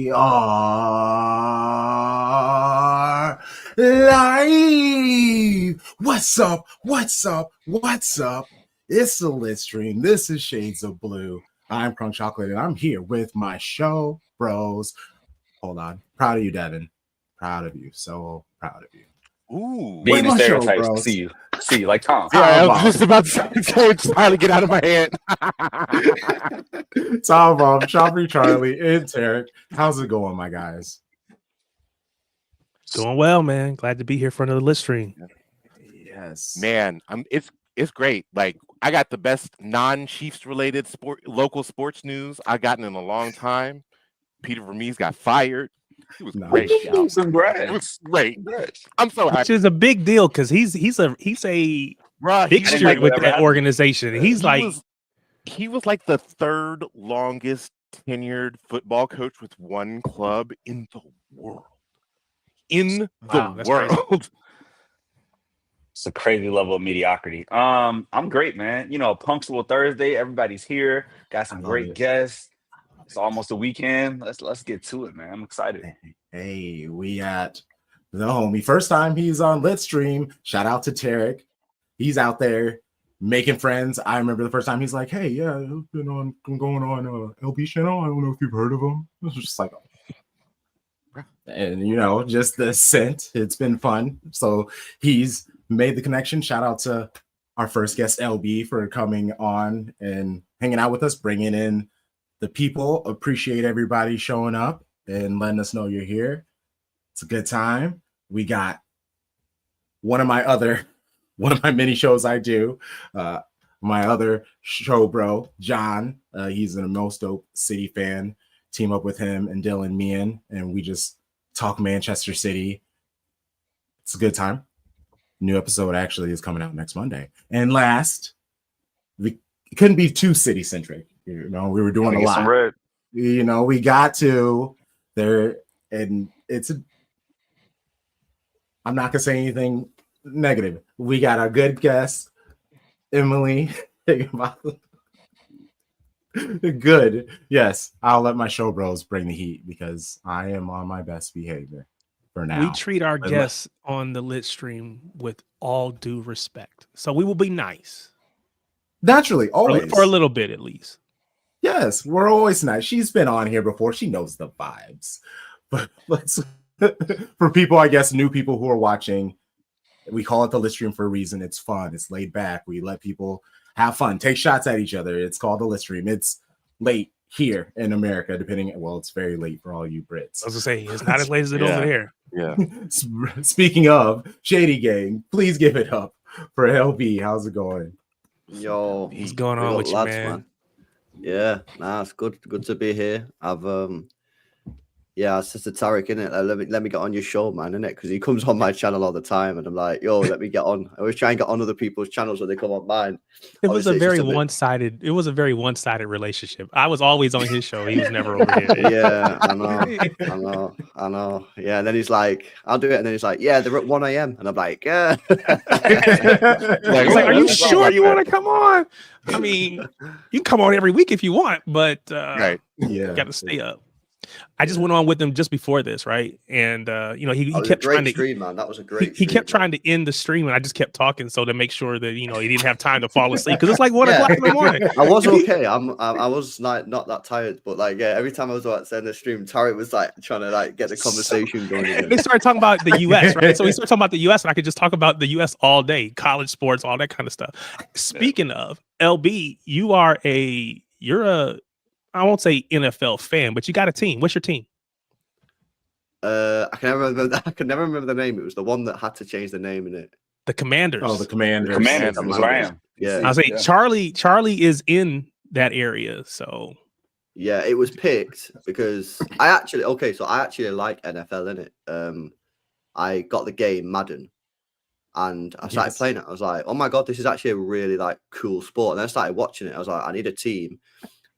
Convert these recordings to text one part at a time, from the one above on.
We are live. What's up? What's up? What's up? It's the Lit Stream. This is Shades of Blue. I'm Crunk Chocolate, and I'm here with my show bros. Hold on. Proud of you, Devin. Proud of you. So proud of you. Ooh, being the stereotypes. Show, see you like Tom. Yeah, I was just about to say it's trying to get out of my head. Tom Bob, Choppy Charlie, and Tarek. How's it going, my guys? Doing well, man. Glad to be here for another Lit Stream. Yes, Man, it's great. Like, I got the best non-Chiefs related local sports news I've gotten in a long time. Peter Vermees got fired. It was great. It was Great. I'm so happy. Which is a big deal because he's a Bruh, fixture with that organization. He's he was like the third longest tenured football coach with one club in the world. That's World. crazy. It's a crazy level of mediocrity. I'm great, man. You know, Punctual Thursday. Everybody's here. Got some great guests. It's almost a weekend. Let's get to it, man. I'm excited. Hey, we at the homie. First time he's on Lit Stream. Shout out to Tarek. He's out there making friends. I remember the first time he's like, "Hey, yeah, I'm going on LB channel. I don't know if you've heard of him." It was just like, and you know, just the scent. It's been fun. So he's made the connection. Shout out to our first guest LB for coming on and hanging out with us, bringing in the people. Appreciate everybody showing up and letting us know you're here. It's a good time. We got one of my many shows I do. My other show bro, John. He's a Most Dope City fan. Team up with him and Dylan Meehan, and we just talk Manchester City. It's a good time. New episode actually is coming out next Monday. And last, it couldn't be too city centric. You know, we were doing a lot. You know, we got to there, and I'm not gonna say anything negative. We got our good guest, Emily Higginbotham. Good. Yes, I'll let my show bros bring the heat because I am on my best behavior for now. We treat our guests on the Lit Stream with all due respect. So we will be nice. Naturally, always. For a little bit at least. Yes, we're always nice. She's been on here before. She knows the vibes. But let's for people, I guess, new people who are watching, we call it the Lit Stream for a reason. It's fun. It's laid back. We let people have fun, take shots at each other. It's called the Lit Stream. It's late here in America, it's very late for all you Brits. I was gonna say it's not as late as it over here. Yeah. Speaking of Shady Gang, please give it up for LB. How's it going? Yo, what's going on with you, man? Yeah, it's good to be here. I said to Tarek, innit, let me get on your show, man, innit? Because he comes on my channel all the time, and I'm like, yo, let me get on. I always try and get on other people's channels when they come on mine. It was a very one-sided relationship. I was always on his show. He was never over here. Yeah, I know. Yeah, and then he's like, I'll do it, and then he's like, yeah, they're at 1 a.m. And I'm like, yeah. He's like, are you sure you want to come on? I mean, you can come on every week if you want, but right. You got to stay up. I just went on with him just before this, right? And he kept trying to stream, man. That was a great. He kept trying to end the stream, and I just kept talking so to make sure that he didn't have time to fall asleep because it's like 1 o'clock in the morning. I was okay. I was like not that tired, but like every time I was about to end the stream, Tarek was like trying to like get the conversation going. Again. They started talking about the U.S., right? So we started talking about the U.S., and I could just talk about the U.S. all day, college sports, all that kind of stuff. Speaking of LB, you're a I won't say NFL fan, but you got a team. What's your team? I can never remember the name. It was the one that had to change the name in it. The Commanders. Oh, the Commanders. That's what I am. Yeah. I was saying Charlie is in that area, so yeah, it was picked because I actually like NFL in it. I got the game Madden, and I started playing it. I was like, oh my god, this is actually a really like cool sport. And then I started watching it. I was like, I need a team.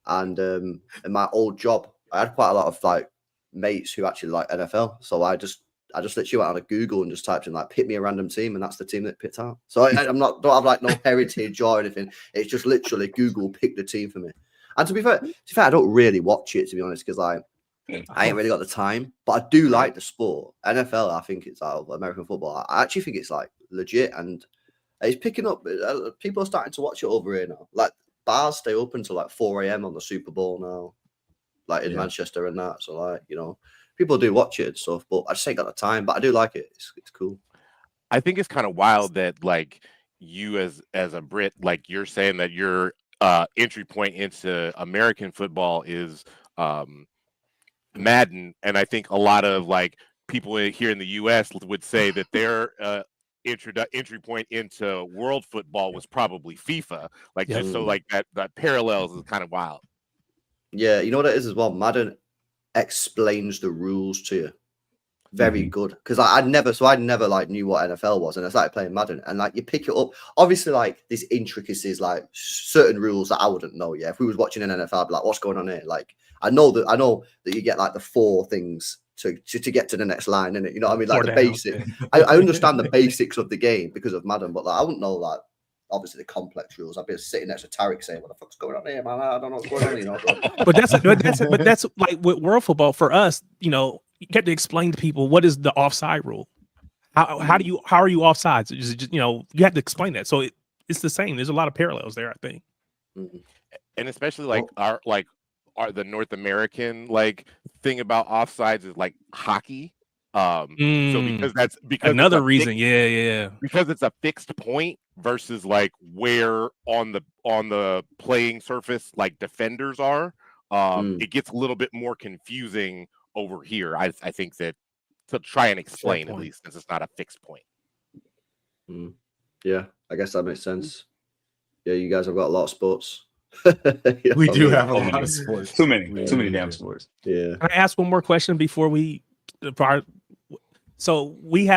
And in my old job, I had quite a lot of like mates who actually like NFL. So I just literally went out of Google and just typed in like pick me a random team, and that's the team that picked out. So don't have like no heritage or anything. It's just literally Google picked the team for me. And to be fair, I don't really watch it, to be honest, because like I ain't really got the time, but I do like the sport. NFL, I think it's out of American football. I actually think it's like legit, and it's picking up. People are starting to watch it over here now. Like bars stay open till like 4 a.m. on the Super Bowl now, like in Manchester and that. So like, you know, people do watch it and stuff, but I just ain't got the time. But I do like it. It's cool. I think it's kind of wild that like you as a Brit, like you're saying that your entry point into American football is Madden, and I think a lot of like people here in the U.S. would say that their entry point into world football was probably FIFA. Like just so like that parallels is kind of wild. Yeah, you know what it is as well. Madden explains the rules to you. Very good, because I never like knew what NFL was, and I started playing Madden, and like you pick it up. Obviously, like these intricacies, like certain rules that I wouldn't know. Yeah, if we was watching an NFL, I'd be like, what's going on here? Like I know that you get like the 4 things to get to the next line, and you know what I mean, like the basic. I understand the basics of the game because of Madden, but like I wouldn't know like obviously the complex rules. I'd be sitting next to Tarek saying, "What the fuck's going on here, man? I don't know what's going on." You know, but that's like with world football for us. You know, you get to explain to people what is the offside rule. How are you offsides? Just, you know, you have to explain that. So it's the same. There's a lot of parallels there, I think. And especially like our the North American like thing about offsides is like hockey. So because another reason, because it's a fixed point versus like where on the playing surface like defenders are, it gets a little bit more confusing over here. I think that to try and explain at least since it's not a fixed point. Yeah, I guess that makes sense. Yeah, you guys have got a lot of sports. We do have a lot of sports. Too many damn sports. Yeah. Can I ask one more question before we? So we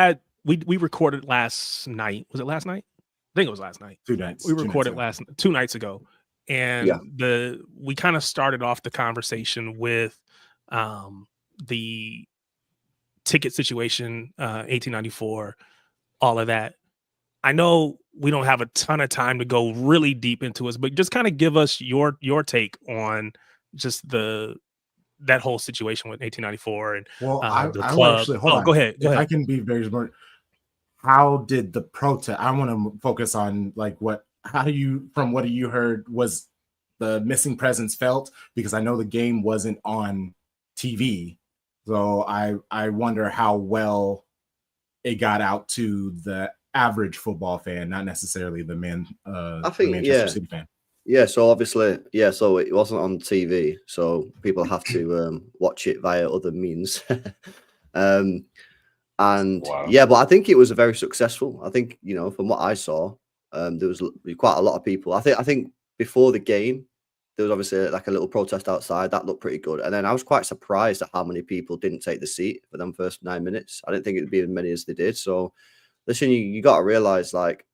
recorded last night. Was it last night? I think it was last night. 2 nights. We recorded 2 nights ago, and we kind of started off the conversation with the ticket situation, 1894, all of that. I know we don't have a ton of time to go really deep into it, but just kind of give us your take on just that whole situation with 1894 and the club. Actually, hold on. Go ahead. I can be very smart. How did the protest? I want to focus on like what you heard was the missing presence felt, because I know the game wasn't on TV, so I wonder how well it got out to the average football fan, not necessarily the Manchester City fan. Yeah, so obviously, so it wasn't on TV, so people have to watch it via other means. But I think it was very successful. I think, you know, from what I saw, there was quite a lot of people. I think before the game, there was obviously like a little protest outside that looked pretty good, and then I was quite surprised at how many people didn't take the seat for them first 9 minutes. I didn't think it'd be as many as they did. So, listen, you got to realize like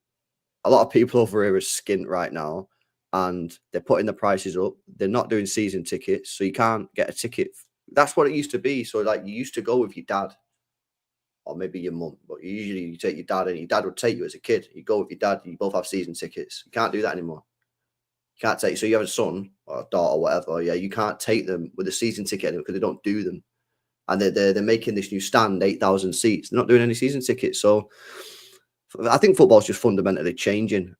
a lot of people over here are skint right now. And they're putting the prices up. They're not doing season tickets, so you can't get a ticket. That's what it used to be. So like you used to go with your dad or maybe your mum, but usually you take your dad, and your dad would take you as a kid. You go with your dad, and you both have season tickets. You can't do that anymore. You can't take. So you have a son or a daughter or whatever. Yeah, you can't take them with a season ticket anymore because they don't do them. And they're making this new stand, 8,000 seats. They're not doing any season tickets. So I think football's just fundamentally changing.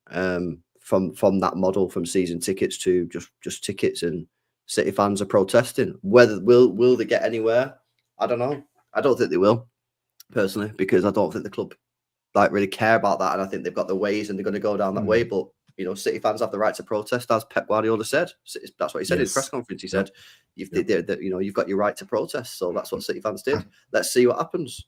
From that model, from season tickets to just tickets, and City fans are protesting. Whether will they get anywhere? I don't know. I don't think they will, personally, because I don't think the club like really care about that, and I think they've got the ways and they're going to go down that way. But you know, City fans have the right to protest, as Pep Guardiola said. That's what he said in his press conference. He said, "You've got your right to protest." So that's what City fans did. Let's see what happens.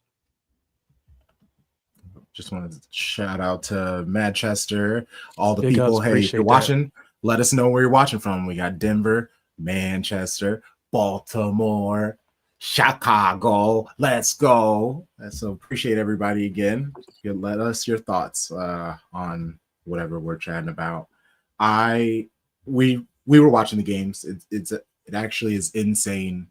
Just wanted to shout out to Manchester, all the people. Hey, if you're watching, let us know where you're watching from. We got Denver, Manchester, Baltimore, Chicago. Let's go. So appreciate everybody again. Let us your thoughts on whatever we're chatting about. We were watching the games. It actually is insane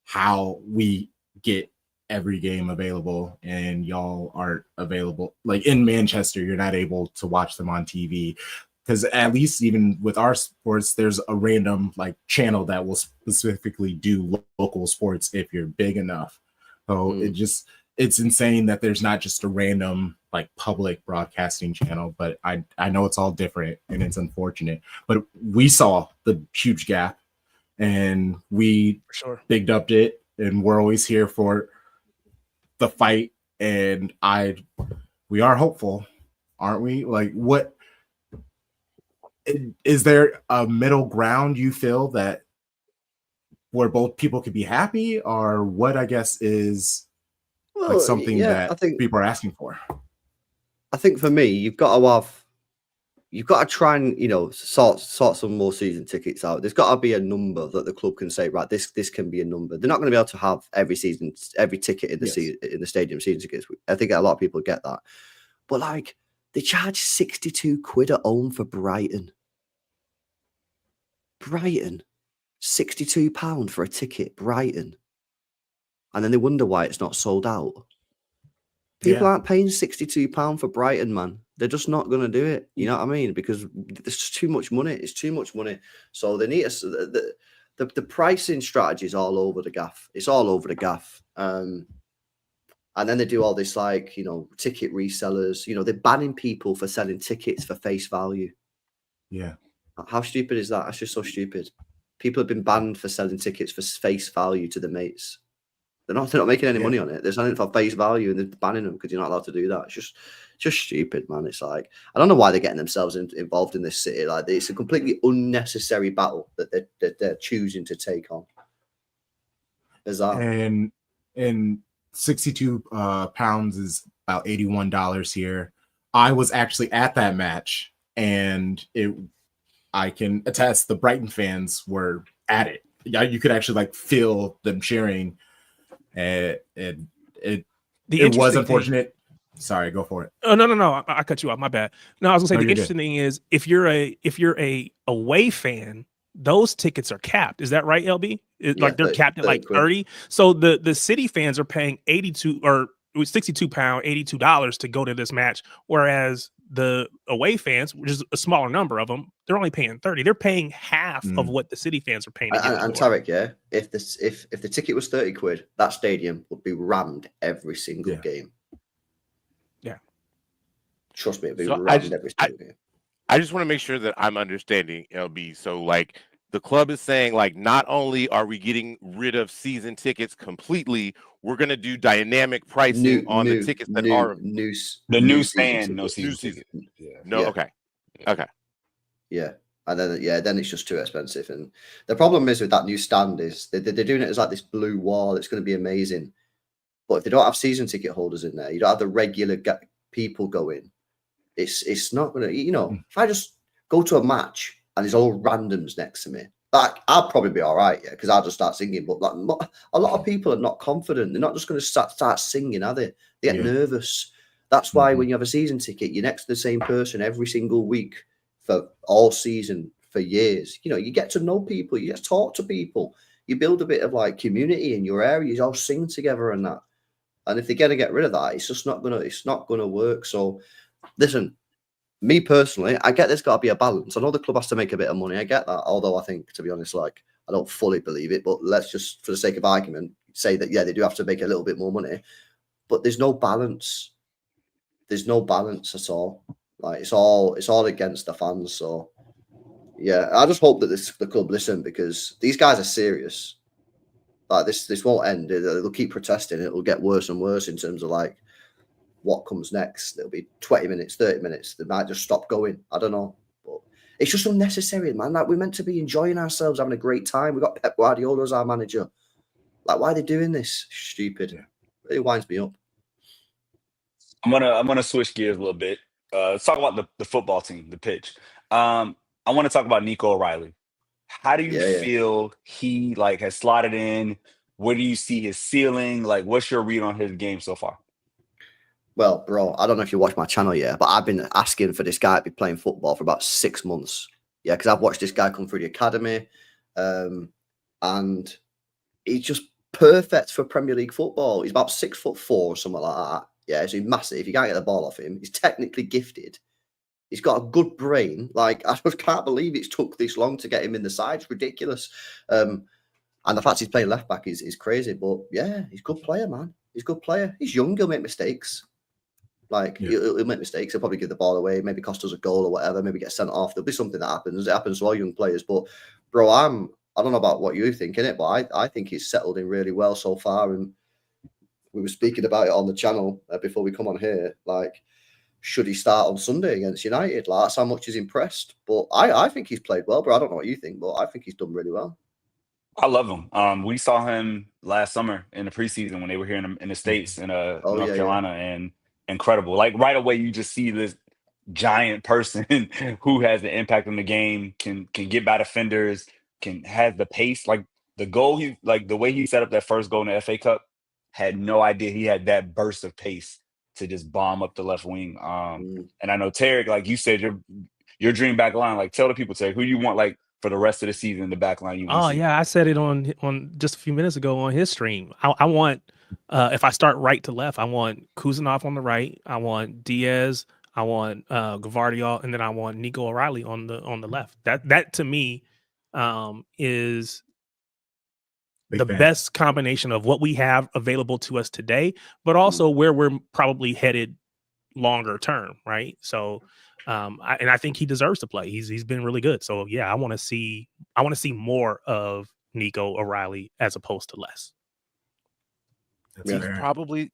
how we get every game available and y'all aren't available. Like in Manchester, you're not able to watch them on TV. because at least even with our sports, there's a random like channel that will specifically do local sports if you're big enough. So it's insane that there's not just a random like public broadcasting channel, but I know it's all different and it's unfortunate. But we saw the huge gap and we bigged up it, and we're always here for the fight. And we are hopeful, aren't we? Like, what is there a middle ground you feel that where both people could be happy, or what I guess is like something that I think people are asking for? I think for me, you've got to try and, you know, sort some more season tickets out. There's got to be a number that the club can say, right, this can be a number. They're not going to be able to have every ticket in the in the stadium season tickets. I think a lot of people get that. But like, they charge 62 quid at home for Brighton. Brighton. £62 for a ticket, Brighton. And then they wonder why it's not sold out. People aren't paying £62 for Brighton, man. They're just not going to do it. You know what I mean? Because there's too much money. It's too much money. So they need the pricing strategy is all over the gaff. It's all over the gaff. And then they do all this, like, you know, ticket resellers. You know, they're banning people for selling tickets for face value. Yeah. How stupid is that? That's just so stupid. People have been banned for selling tickets for face value to the mates. They're not making any money on it. There's nothing for face value, and they're banning them because you're not allowed to do that. It's just stupid, man. It's like, I don't know why they're getting themselves involved in this city. Like, it's a completely unnecessary battle that they're choosing to take on. Bizarre. And 62 pounds is about $81 here. I was actually at that match, and I can attest the Brighton fans were at it. Yeah, you could actually like feel them cheering. It was unfortunate. Sorry, go for it. Oh, no. I cut you off. My bad. No, I was gonna say the interesting thing is if you're a away fan, those tickets are capped. Is that right, LB? Like they're capped at like 30. So the city fans are paying 82 or £62, $82 to go to this match, whereas the away fans, which is a smaller number of them, they're only paying 30. They're paying half of what the city fans are paying. And Tarek, if the ticket was 30 quid, that stadium would be rammed every single game. Yeah, trust me, it'd be rammed every single game. I just want to make sure that I'm understanding, LB. So, like, the club is saying, like, not only are we getting rid of season tickets completely, we're going to do dynamic pricing on the tickets that are new stand, no season ticket. Okay. Yeah. And then it's just too expensive. And the problem is with that new stand is they're doing it as like this blue wall. It's going to be amazing. But if they don't have season ticket holders in there, you don't have the regular people going. It's not going to, you know, if I just go to a match and there's all randoms next to me, like, I'll probably be all right, because I'll just start singing. But like, a lot of people are not confident. They're not just going to start singing, are they? They get nervous. That's why when you have a season ticket, you're next to the same person every single week for all season for years. You know, you get to know people, you get to talk to people, you build a bit of like community in your area, you all sing together and that. And if they're going to get rid of that, it's not going to work. So listen, me personally, I get there's got to be a balance. I know the club has to make a bit of money. I get that. Although I think, to be honest, like, I don't fully believe it, but let's just, for the sake of argument, say that, they do have to make a little bit more money, but there's no balance. There's no balance at all. Like, it's all against the fans. So yeah, I just hope that the club listen, because these guys are serious. Like, this won't end. They'll keep protesting. It'll get worse and worse in terms of like what comes next. It'll be 20 minutes, 30 minutes. They might just stop going. I don't know. But it's just unnecessary, man. Like, we're meant to be enjoying ourselves, having a great time. We've got Pep Guardiola as our manager. Like, why are they doing this? Stupid. It winds me up. I'm gonna switch gears a little bit. Let's talk about the football team, the pitch. I want to talk about Nico O'Reilly. How do you feel he like has slotted in? Where do you see his ceiling? Like, what's your read on his game so far? Well, bro, I don't know if you watch my channel yet, but I've been asking for this guy to be playing football for about 6 months. Yeah, because I've watched this guy come through the academy, and he's just perfect for Premier League football. He's about 6'4" or something like that. Yeah, so he's massive. You can't get the ball off him. He's technically gifted. He's got a good brain. Like, I just can't believe it's took this long to get him in the side. It's ridiculous. And the fact he's playing left back is crazy. But yeah, he's a good player, man. He's a good player. He's young. He'll make mistakes. Like, he'll make mistakes. He'll probably give the ball away. Maybe cost us a goal or whatever. Maybe get sent off. There'll be something that happens. It happens to all young players. But, bro, I don't know about what you think, innit? But I think he's settled in really well so far. And we were speaking about it on the channel before we come on here. Like, should he start on Sunday against United? Like, that's how much he's impressed. But I think he's played well, bro. I don't know what you think, but I think he's done really well. I love him. We saw him last summer in the preseason when they were here in the States in North Carolina, and incredible. Like, right away, you just see this giant person who has the impact on the game, can get by defenders, has the pace. Like, the goal, the way he set up that first goal in the FA Cup, had no idea he had that burst of pace to just bomb up the left wing. And I know, Tarek, like you said, your dream back line. Like, tell the people, Tarek, who you want, like, for the rest of the season, the back line you want to see. Yeah, I said it on just a few minutes ago on his stream. I want, if I start right to left, I want Kuzanov on the right, I want Diaz, I want Gavardiol, and then I want Nico O'Reilly on the left. That to me is the best combination of what we have available to us today, but also where we're probably headed longer term, right? So I think he deserves to play. He's been really good. So yeah, I want to see more of Nico O'Reilly as opposed to less. He's probably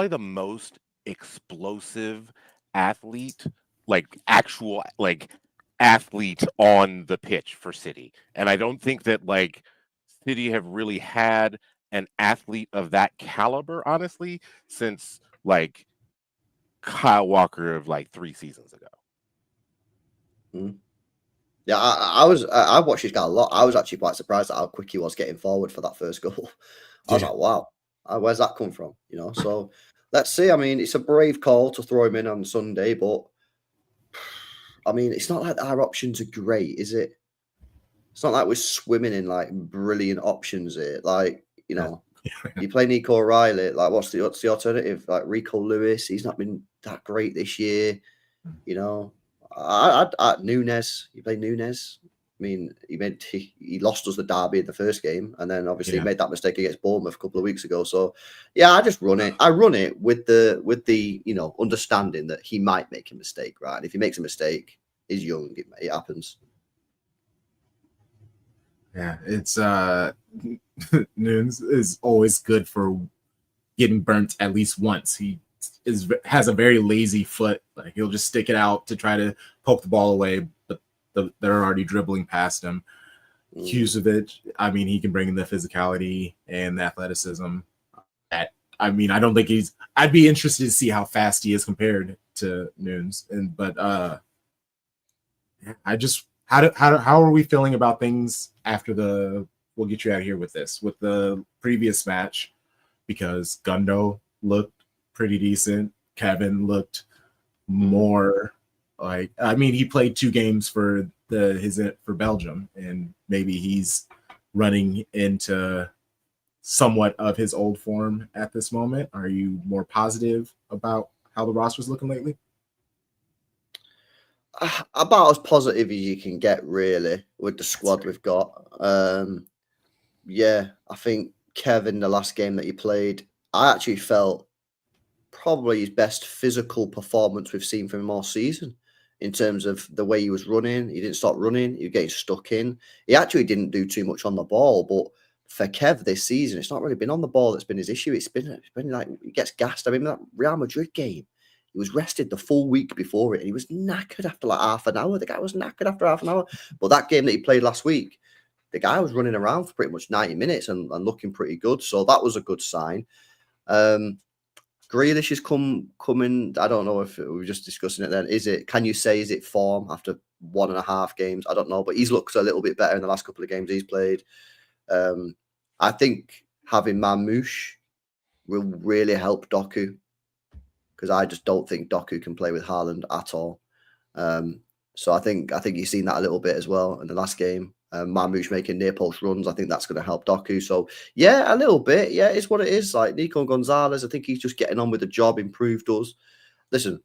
the most explosive athlete, like actual athlete on the pitch for City. And I don't think that like City have really had an athlete of that caliber, honestly, since like Kyle Walker of like 3 seasons ago. Yeah, I watched this guy a lot. I was actually quite surprised at how quick he was getting forward for that first goal. I was like, wow, where's that come from? You know, so let's see. I mean, it's a brave call to throw him in on Sunday, but I mean, it's not like our options are great, is it? It's not like we're swimming in like brilliant options here. Like, you know, you play Nico O'Reilly. Like, what's the alternative? Like Rico Lewis, he's not been that great this year. You know, Nunes, you play Nunes. I mean, he lost us the derby in the first game, and then obviously made that mistake against Bournemouth a couple of weeks ago. So yeah, I just run it. I run it with the you know, understanding that he might make a mistake, right? And if he makes a mistake, he's young. It happens. Yeah, it's Nunes is always good for getting burnt at least once. He has a very lazy foot. Like, he'll just stick it out to try to poke the ball away, but they're already dribbling past him. Kuzovic, I mean, he can bring in the physicality and the athleticism. I mean, I don't think I'd be interested to see how fast he is compared to Nunes. How are we feeling about things after we'll get you out of here with the previous match, because Gundo looked pretty decent. Kevin looked more like, I mean, he played 2 games for Belgium, and maybe he's running into somewhat of his old form at this moment. Are you more positive about how the roster's looking lately? About as positive as you can get, really, with the squad we've got. Yeah, I think Kevin, the last game that he played, I actually felt probably his best physical performance we've seen from him all season, in terms of the way he was running. He didn't stop running. He was getting stuck in. He actually didn't do too much on the ball, but for Kev this season, it's not really been on the ball that's been his issue. It's been like, he gets gassed. I mean, that Real Madrid game, he was rested the full week before it, and he was knackered after like half an hour. The guy was knackered after half an hour. But that game that he played last week, the guy was running around for pretty much 90 minutes and looking pretty good. So that was a good sign. Grealish is coming. I don't know if we were just discussing it then. Is it form after 1.5 games? I don't know, but he's looked a little bit better in the last couple of games he's played. I think having Marmoush will really help Doku, because I just don't think Doku can play with Haaland at all. So I think you've seen that a little bit as well in the last game. Marmoush making near post runs, I think that's going to help Doku. So yeah, a little bit. Yeah, it's what it is. Like Nico Gonzalez, I think he's just getting on with the job, improved us. Listen,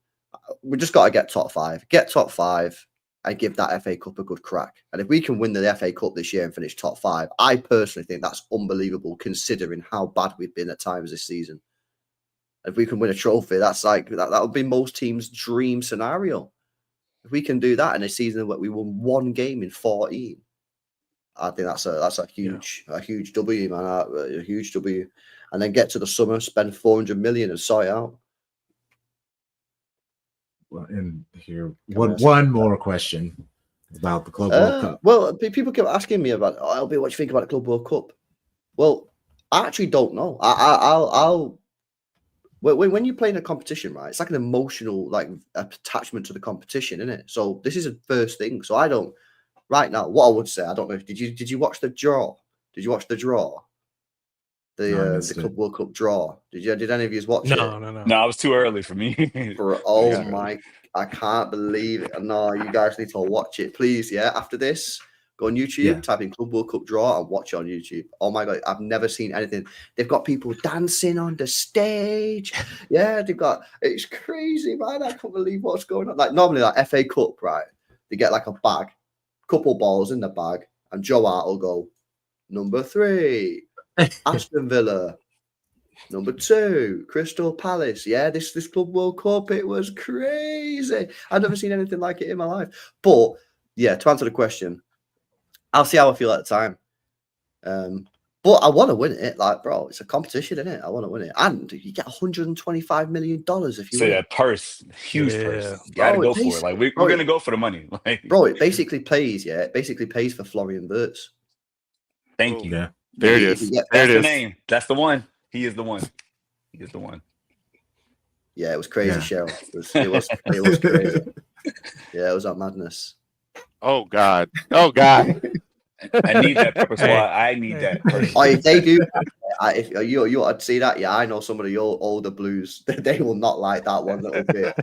we just got to get top 5. Get top 5 and give that FA Cup a good crack. And if we can win the FA Cup this year and finish top 5, I personally think that's unbelievable considering how bad we've been at times this season. If we can win a trophy, that's like that would be most teams' dream scenario. If we can do that in a season where we won 1 game in 14, I think that's a huge W, man. A huge W. And then get to the summer, spend 400 million and sort it out. Well, and here one more question about the Club World Cup. Well, people keep asking me about, LB, what do you think about the Club World Cup? Well, I actually don't know. I'll when you play in a competition, right? It's like an emotional attachment to the competition, isn't it? So this is a first thing. So I don't right now. What I would say, I don't know. Did you watch the draw? Did you watch the draw? The Club World Cup draw. Did any of you watch it? No, it was too early for me. My, I can't believe it. No, you guys need to watch it, please. Yeah, after this, go on YouTube, type in Club World Cup draw and watch it on YouTube. Oh my God, I've never seen anything. They've got people dancing on the stage. Yeah, it's crazy, man. I can't believe what's going on. Like normally, like FA Cup, right? They get like a bag, couple balls in the bag, and Joe Hart will go, number 3. Aston Villa, number 2, Crystal Palace. Yeah, this Club World Cup, it was crazy. I've never seen anything like it in my life. But yeah, to answer the question, I'll see how I feel at the time. But I want to win it. Like, bro, it's a competition, isn't it? I want to win it, and you get $125 million if you win. That purse, huge purse. You gotta go for it. Like we're gonna go for the money. Like, bro, it basically pays. Yeah, it basically pays for Florian Wirtz. Thank you. Yeah. There it is. That's the name. That's the one. He is the one. He is the one. Yeah, it was crazy, Cheryl. It was crazy. Yeah, it was that madness. Oh God. I need that pepper squad. I need that. If they do, if you ought to see that, yeah, I know some of the older Blues. They will not like that one little bit.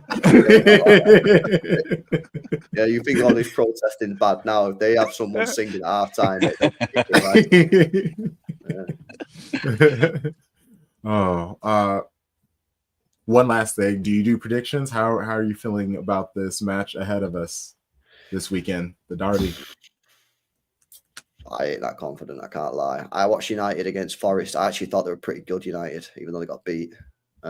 Yeah, you think all this protesting bad now? If they have someone singing at halftime, one last thing. Do you do predictions? How are you feeling about this match ahead of us this weekend, the Derby? I ain't that confident, I can't lie. I watched United against Forest. I actually thought they were pretty good, United, even though they got beat. They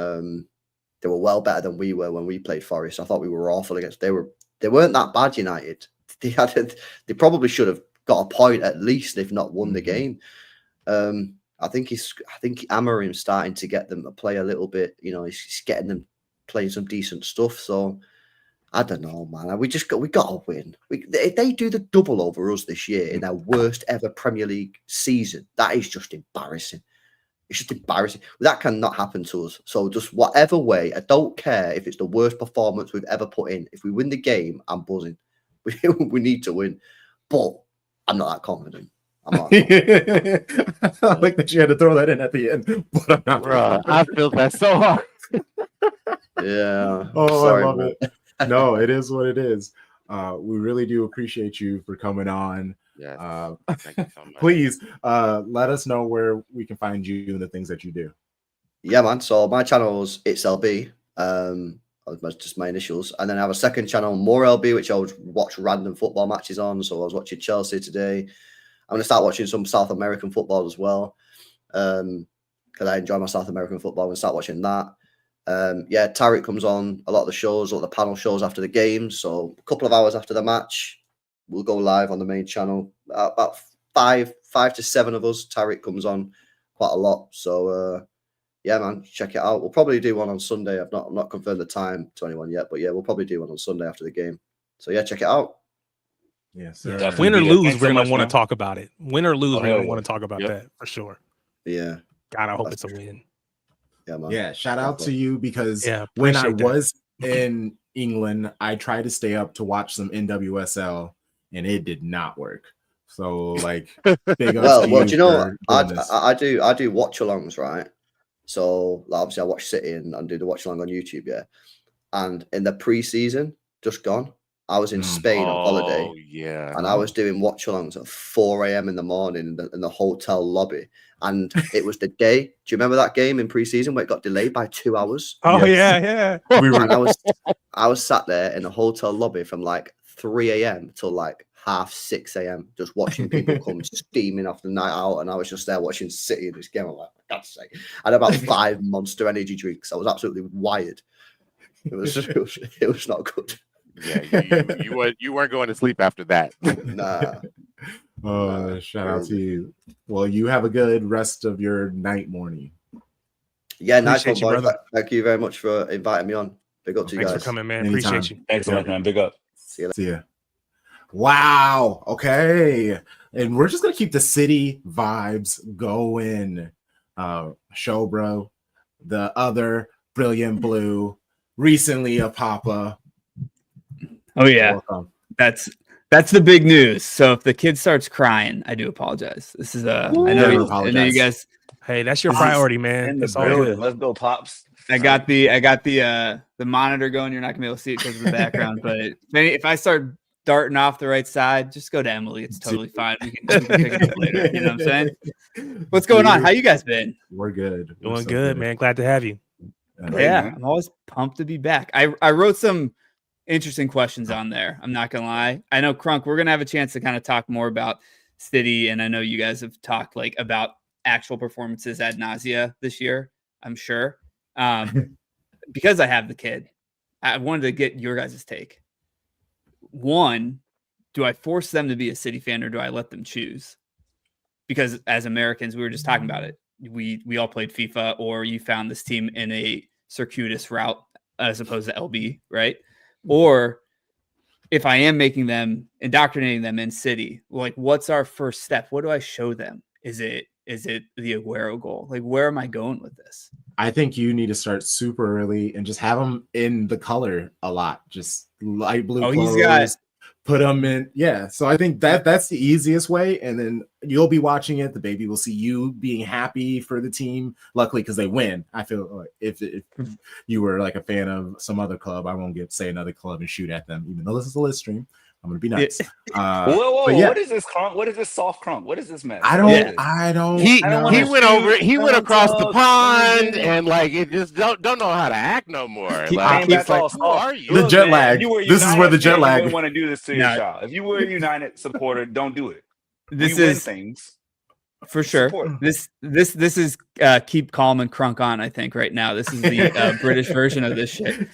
were well better than we were when we played Forest. I thought we were awful against. They weren't that bad, United. They probably should have got a point at least, if not won the game. I think Amarim's starting to get them to play a little bit. You know, he's getting them playing some decent stuff. So I don't know, man. We got to win. If they do the double over us this year in their worst ever Premier League season, that is just embarrassing. It's just embarrassing. That cannot happen to us. So just whatever way, I don't care if it's the worst performance we've ever put in. If we win the game, I'm buzzing. We need to win. But I'm not that confident. I'm not. I like that you had to throw that in at the end. But I'm not. Bro, I feel that so hard. Yeah. Oh, sorry, I love it. No, it is what it is. We really do appreciate you for coming on. Yeah. Thank you so much. Please let us know where we can find you and the things that you do. Yeah, man. So my channel's It's LB. Just my initials. And then I have a second channel, More LB, which I would watch random football matches on. So I was watching Chelsea today. I'm going to start watching some South American football as well. Because I enjoy my South American football. I'm going to start watching that. Yeah, Tariq comes on a lot of the shows, a lot of the panel shows after the game. So a couple of hours after the match, we'll go live on the main channel. About five to seven of us. Tariq comes on quite a lot. So yeah, man, check it out. We'll probably do one on Sunday. I've not confirmed the time to anyone yet, but yeah, we'll probably do one on Sunday after the game. So yeah, check it out. Yes, sir. Win or lose, we're gonna want to talk about it. Win or lose, we're gonna want to talk about that for sure. Yeah. God, I hope it's a win. Yeah, man. Yeah, shout out to you because when I was in England, I tried to stay up to watch some NWSL and it did not work. So like, big ups well, do you know what? I do watch alongs, right? So like, obviously I watch City and do the watch along on YouTube, yeah. And in the pre-season, just gone. I was in Spain on holiday. Oh yeah. And I was doing watch-alongs at 4 a.m. in the morning in the hotel lobby. And it was the day. Do you remember that game in preseason where it got delayed by 2 hours? Oh Yes. yeah. We were. And I was sat there in the hotel lobby from like 3 a.m. till like 6:30 a.m. just watching people come steaming off the night out. And I was just there watching City in this game. I'm like, for God's sake. I had about 5 Monster Energy drinks. I was absolutely wired. It was not good. Yeah, you weren't going to sleep after that. Nah. Shout out to you. Well, you have a good rest of your night, morning. Yeah, nice one, Appreciate you, boys. brother. Thank you very much for inviting me on. Big up to you Thanks guys. for coming, man. Anytime. Appreciate you. Excellent, man. Big up. See you later. See ya. Wow. Okay. And we're just gonna keep the city vibes going. Show bro, the other brilliant blue, recently a papa. Oh yeah, Welcome. that's the big news. So if the kid starts crying, I do apologize. This is I know Never you apologize. guys. Hey, that's your This is priority, man. In the It's all building. good. Let's go, Pops. I got the monitor going. You're not gonna be able to see it because of the background. But if I start darting off the right side, just go to Emily. It's totally fine. We can pick it up later. You know what I'm saying? What's going on? How you guys been? We're good. We're Doing so good, man. Glad to have you. Great, Yeah, man. I'm always pumped to be back. I wrote some interesting questions on there. I'm not gonna lie. I know Crunk, we're gonna have a chance to kind of talk more about City, and I know you guys have talked like about actual performances ad nausea this year. I'm sure. Because I have the kid, I wanted to get your guys' take. One, do I force them to be a City fan or do I let them choose? Because as Americans, we were just talking about it. We all played FIFA, or you found this team in a circuitous route as opposed to LB, right? Or if I am indoctrinating them in City, like what's our first step? What do I show them? Is it the Aguero goal? Like, where am I going with this? I think you need to start super early and just have them in the color a lot. Just light blue clothes. Put them in. Yeah. So I think that's the easiest way. And then you'll be watching it. The baby will see you being happy for the team. Luckily, because they win. I feel like if you were like a fan of some other club, I won't say another club and shoot at them, even though this is a list stream. I'm gonna be nice. Whoa! Yeah. What is this crunk? What is this soft crunk? What is this mess? I don't. He know. went across the pond and like it just don't know how to act no more. Like, he's like, who are you? The jet lag. This is where the jet lag. You wouldn't want to do this to your child. If you were a United supporter, don't do it. This we is win things for sure. Support. This is keep calm and crunk on. I think right now this is the British version of this shit.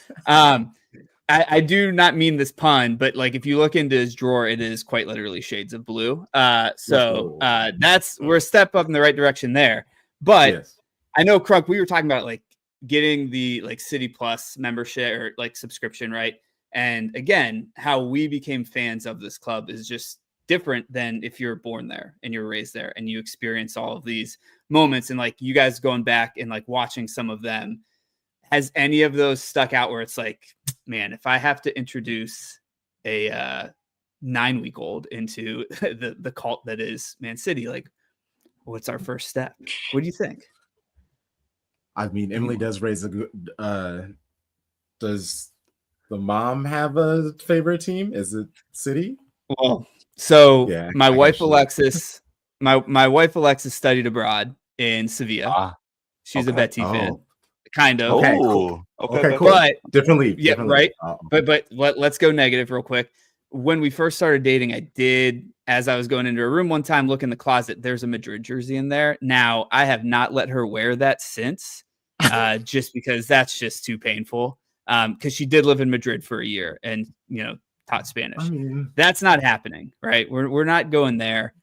I do not mean this pun, but like if you look into his drawer, it is quite literally shades of blue. We're a step up in the right direction there. But yes. I know, Crunk, we were talking about like getting the like City Plus membership or like subscription, right? And again, how we became fans of this club is just different than if you're born there and you're raised there and you experience all of these moments. And like you guys going back and like watching some of them, has any of those stuck out where it's like, man, if I have to introduce a 9-week-old into the cult that is Man City, like, what's our first step? What do you think? I mean, Emily does raise a good. Does the mom have a favorite team? Is it City? Well, so yeah, my wife Alexis, my wife Alexis studied abroad in Sevilla. She's a Betis fan. Kind of. Okay, cool. Okay, cool. But different league. Yeah, right. But let's go negative real quick. When we first started dating, I did, as I was going into a room one time, look in the closet. There's a Madrid jersey in there. Now, I have not let her wear that since, just because that's just too painful. Because she did live in Madrid for a year and, you know, taught Spanish. I mean, that's not happening, right? We're not going there.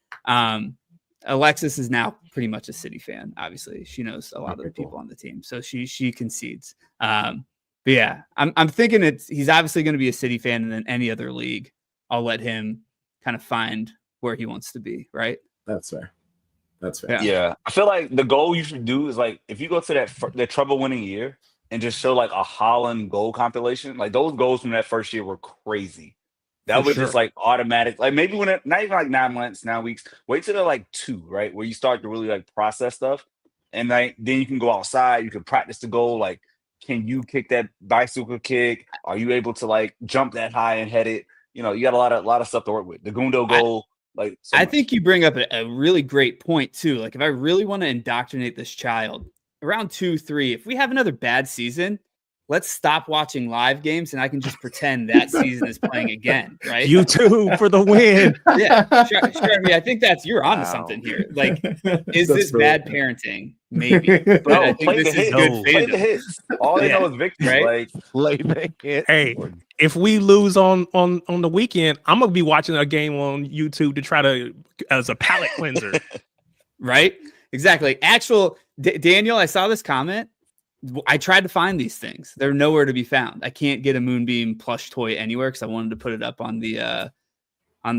Alexis is now pretty much a City fan. Obviously, she knows a lot of the people on the team, so she concedes. But yeah, I'm thinking he's obviously going to be a City fan, and then any other league, I'll let him kind of find where he wants to be. Right? That's fair. That's fair. Yeah, I feel like the goal you should do is like if you go to that treble winning year and just show like a Holland goal compilation. Like those goals from that first year were crazy. That was just like automatic. Like maybe when not even like 9 months, 9 weeks. Wait till they're like 2, right? Where you start to really like process stuff. And like then you can go outside, you can practice the goal. Like, can you kick that bicycle kick? Are you able to like jump that high and head it? you know, you got a lot of stuff to work with. The Gundo goal, like so I much. think you bring up a really great point too. Like if I really want to indoctrinate this child around 2-3, if we have another bad season, let's stop watching live games and I can just pretend that season is playing again, right? YouTube for the win. Yeah, sure. I think you're onto something here. Like, is this bad parenting? Maybe. But I think play this the is hits. good Play the fandom. hits. All they know is victory, right? Like, Play the hits. Hey, if we lose on the weekend, I'm gonna be watching a game on YouTube to try to as a palate cleanser. Right? Exactly. Actual Daniel, I saw this comment. I tried to find these things. They're nowhere to be found. I can't get a Moonbeam plush toy anywhere because I wanted to put it up on the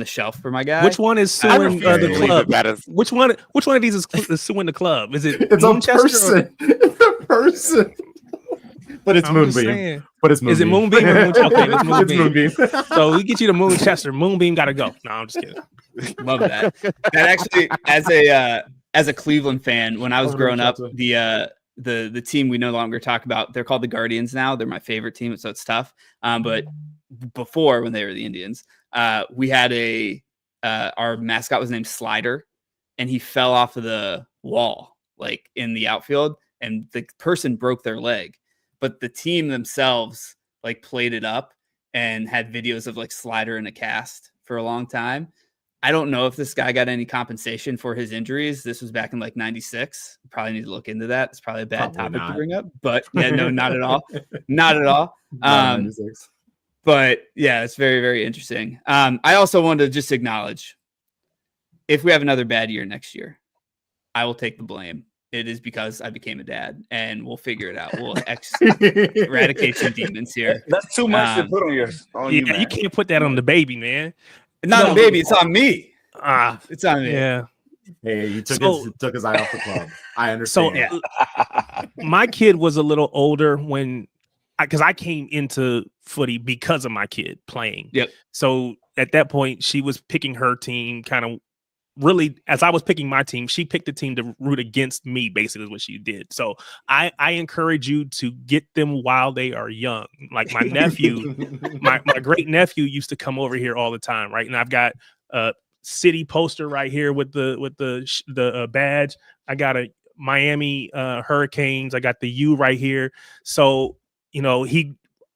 shelf for my guy. Which one is suing the club? Which one of these is suing the club? Is it? It's a person. It's a person. But it's Moonbeam. But it's Moonbeam. Is it Moonbeam or Moonbeam? Okay, it's Moonbeam. It's Moonbeam. So we get you to Moonchester. Moonbeam got to go. No, I'm just kidding. Love that. That actually, as a Cleveland fan, when I was growing up, the team we no longer talk about, they're called the Guardians now. They're my favorite team, so it's tough. But before, when they were the Indians, we had our mascot was named Slider, and he fell off of the wall like in the outfield, and the person broke their leg. But the team themselves like played it up and had videos of like Slider in a cast for a long time. I don't know if this guy got any compensation for his injuries. This was back in like 96. Probably need to look into that. It's probably a bad topic to bring up, but yeah, no, not at all. Not at all. But yeah, it's very, very interesting. I also wanted to just acknowledge if we have another bad year next year, I will take the blame. It is because I became a dad, and we'll figure it out. We'll eradicate some demons here. That's too much to put on you. You can't put that on the baby, man. Not on baby, it's on me. It's on me. Yeah. Hey, you took his eye off the club. I understand. So my kid was a little older because I came into footy because of my kid playing. Yep. So at that point, she was picking her team kind of really, as I was picking my team, she picked the team to root against me, basically is what she did. So I encourage you to get them while they are young. Like my nephew, my great nephew used to come over here all the time, right? And I've got a city poster right here with the badge. I got a Miami Hurricanes. I got the U right here. So, you know,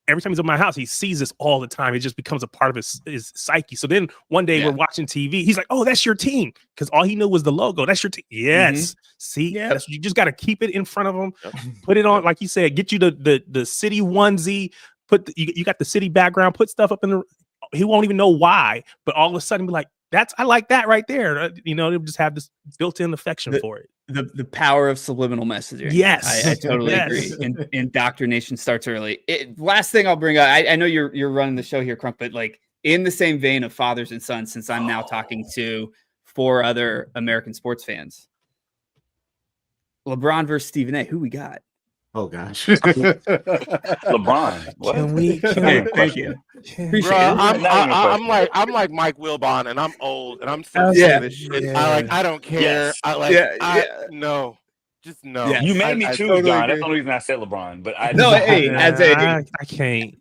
every time he's in my house, he sees this all the time. It just becomes a part of his psyche. So then one day we're watching TV. He's like, "Oh, that's your team," because all he knew was the logo. That's your team. Yes. Mm-hmm. See, you just got to keep it in front of him. Yep. Put it on, like you said. Get you the city onesie. You got the city background. Put stuff up in the. He won't even know why, but all of a sudden be like, I like that right there. You know, they'll just have this built-in affection for it. The power of subliminal messaging. Yes, I totally agree. Indoctrination starts early. Last thing I'll bring up, I know you're running the show here, Crunk, but like in the same vein of fathers and sons, since I'm now talking to 4 other American sports fans, LeBron versus Stephen A. Who we got? Oh gosh, LeBron. What? Can we thank you. Appreciate it. I'm like Mike Wilbon, and I'm old, and I'm still saying this shit. Yeah. I don't care. Yes. No. Just no. Yeah. You made me choose, totally John. agree. That's the only reason I said LeBron. But I I can't.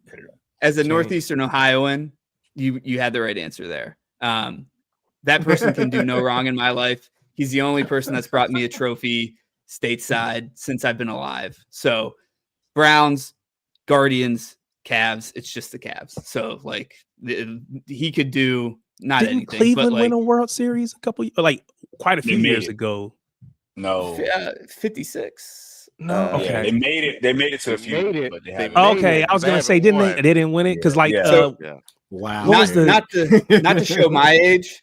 As a Northeastern Ohioan, you had the right answer there. That person can do no wrong in my life. He's the only person that's brought me a trophy stateside since I've been alive. So Browns, Guardians, Cavs, it's just the Cavs. So like he could do not Didn't anything. Cleveland but like, win a World Series quite a few years ago? No. 56. No. Okay. Yeah, they made it to a few. But they haven't. Okay, I was gonna say, didn't they? They didn't win it because Yeah. Wow. Not to show my age,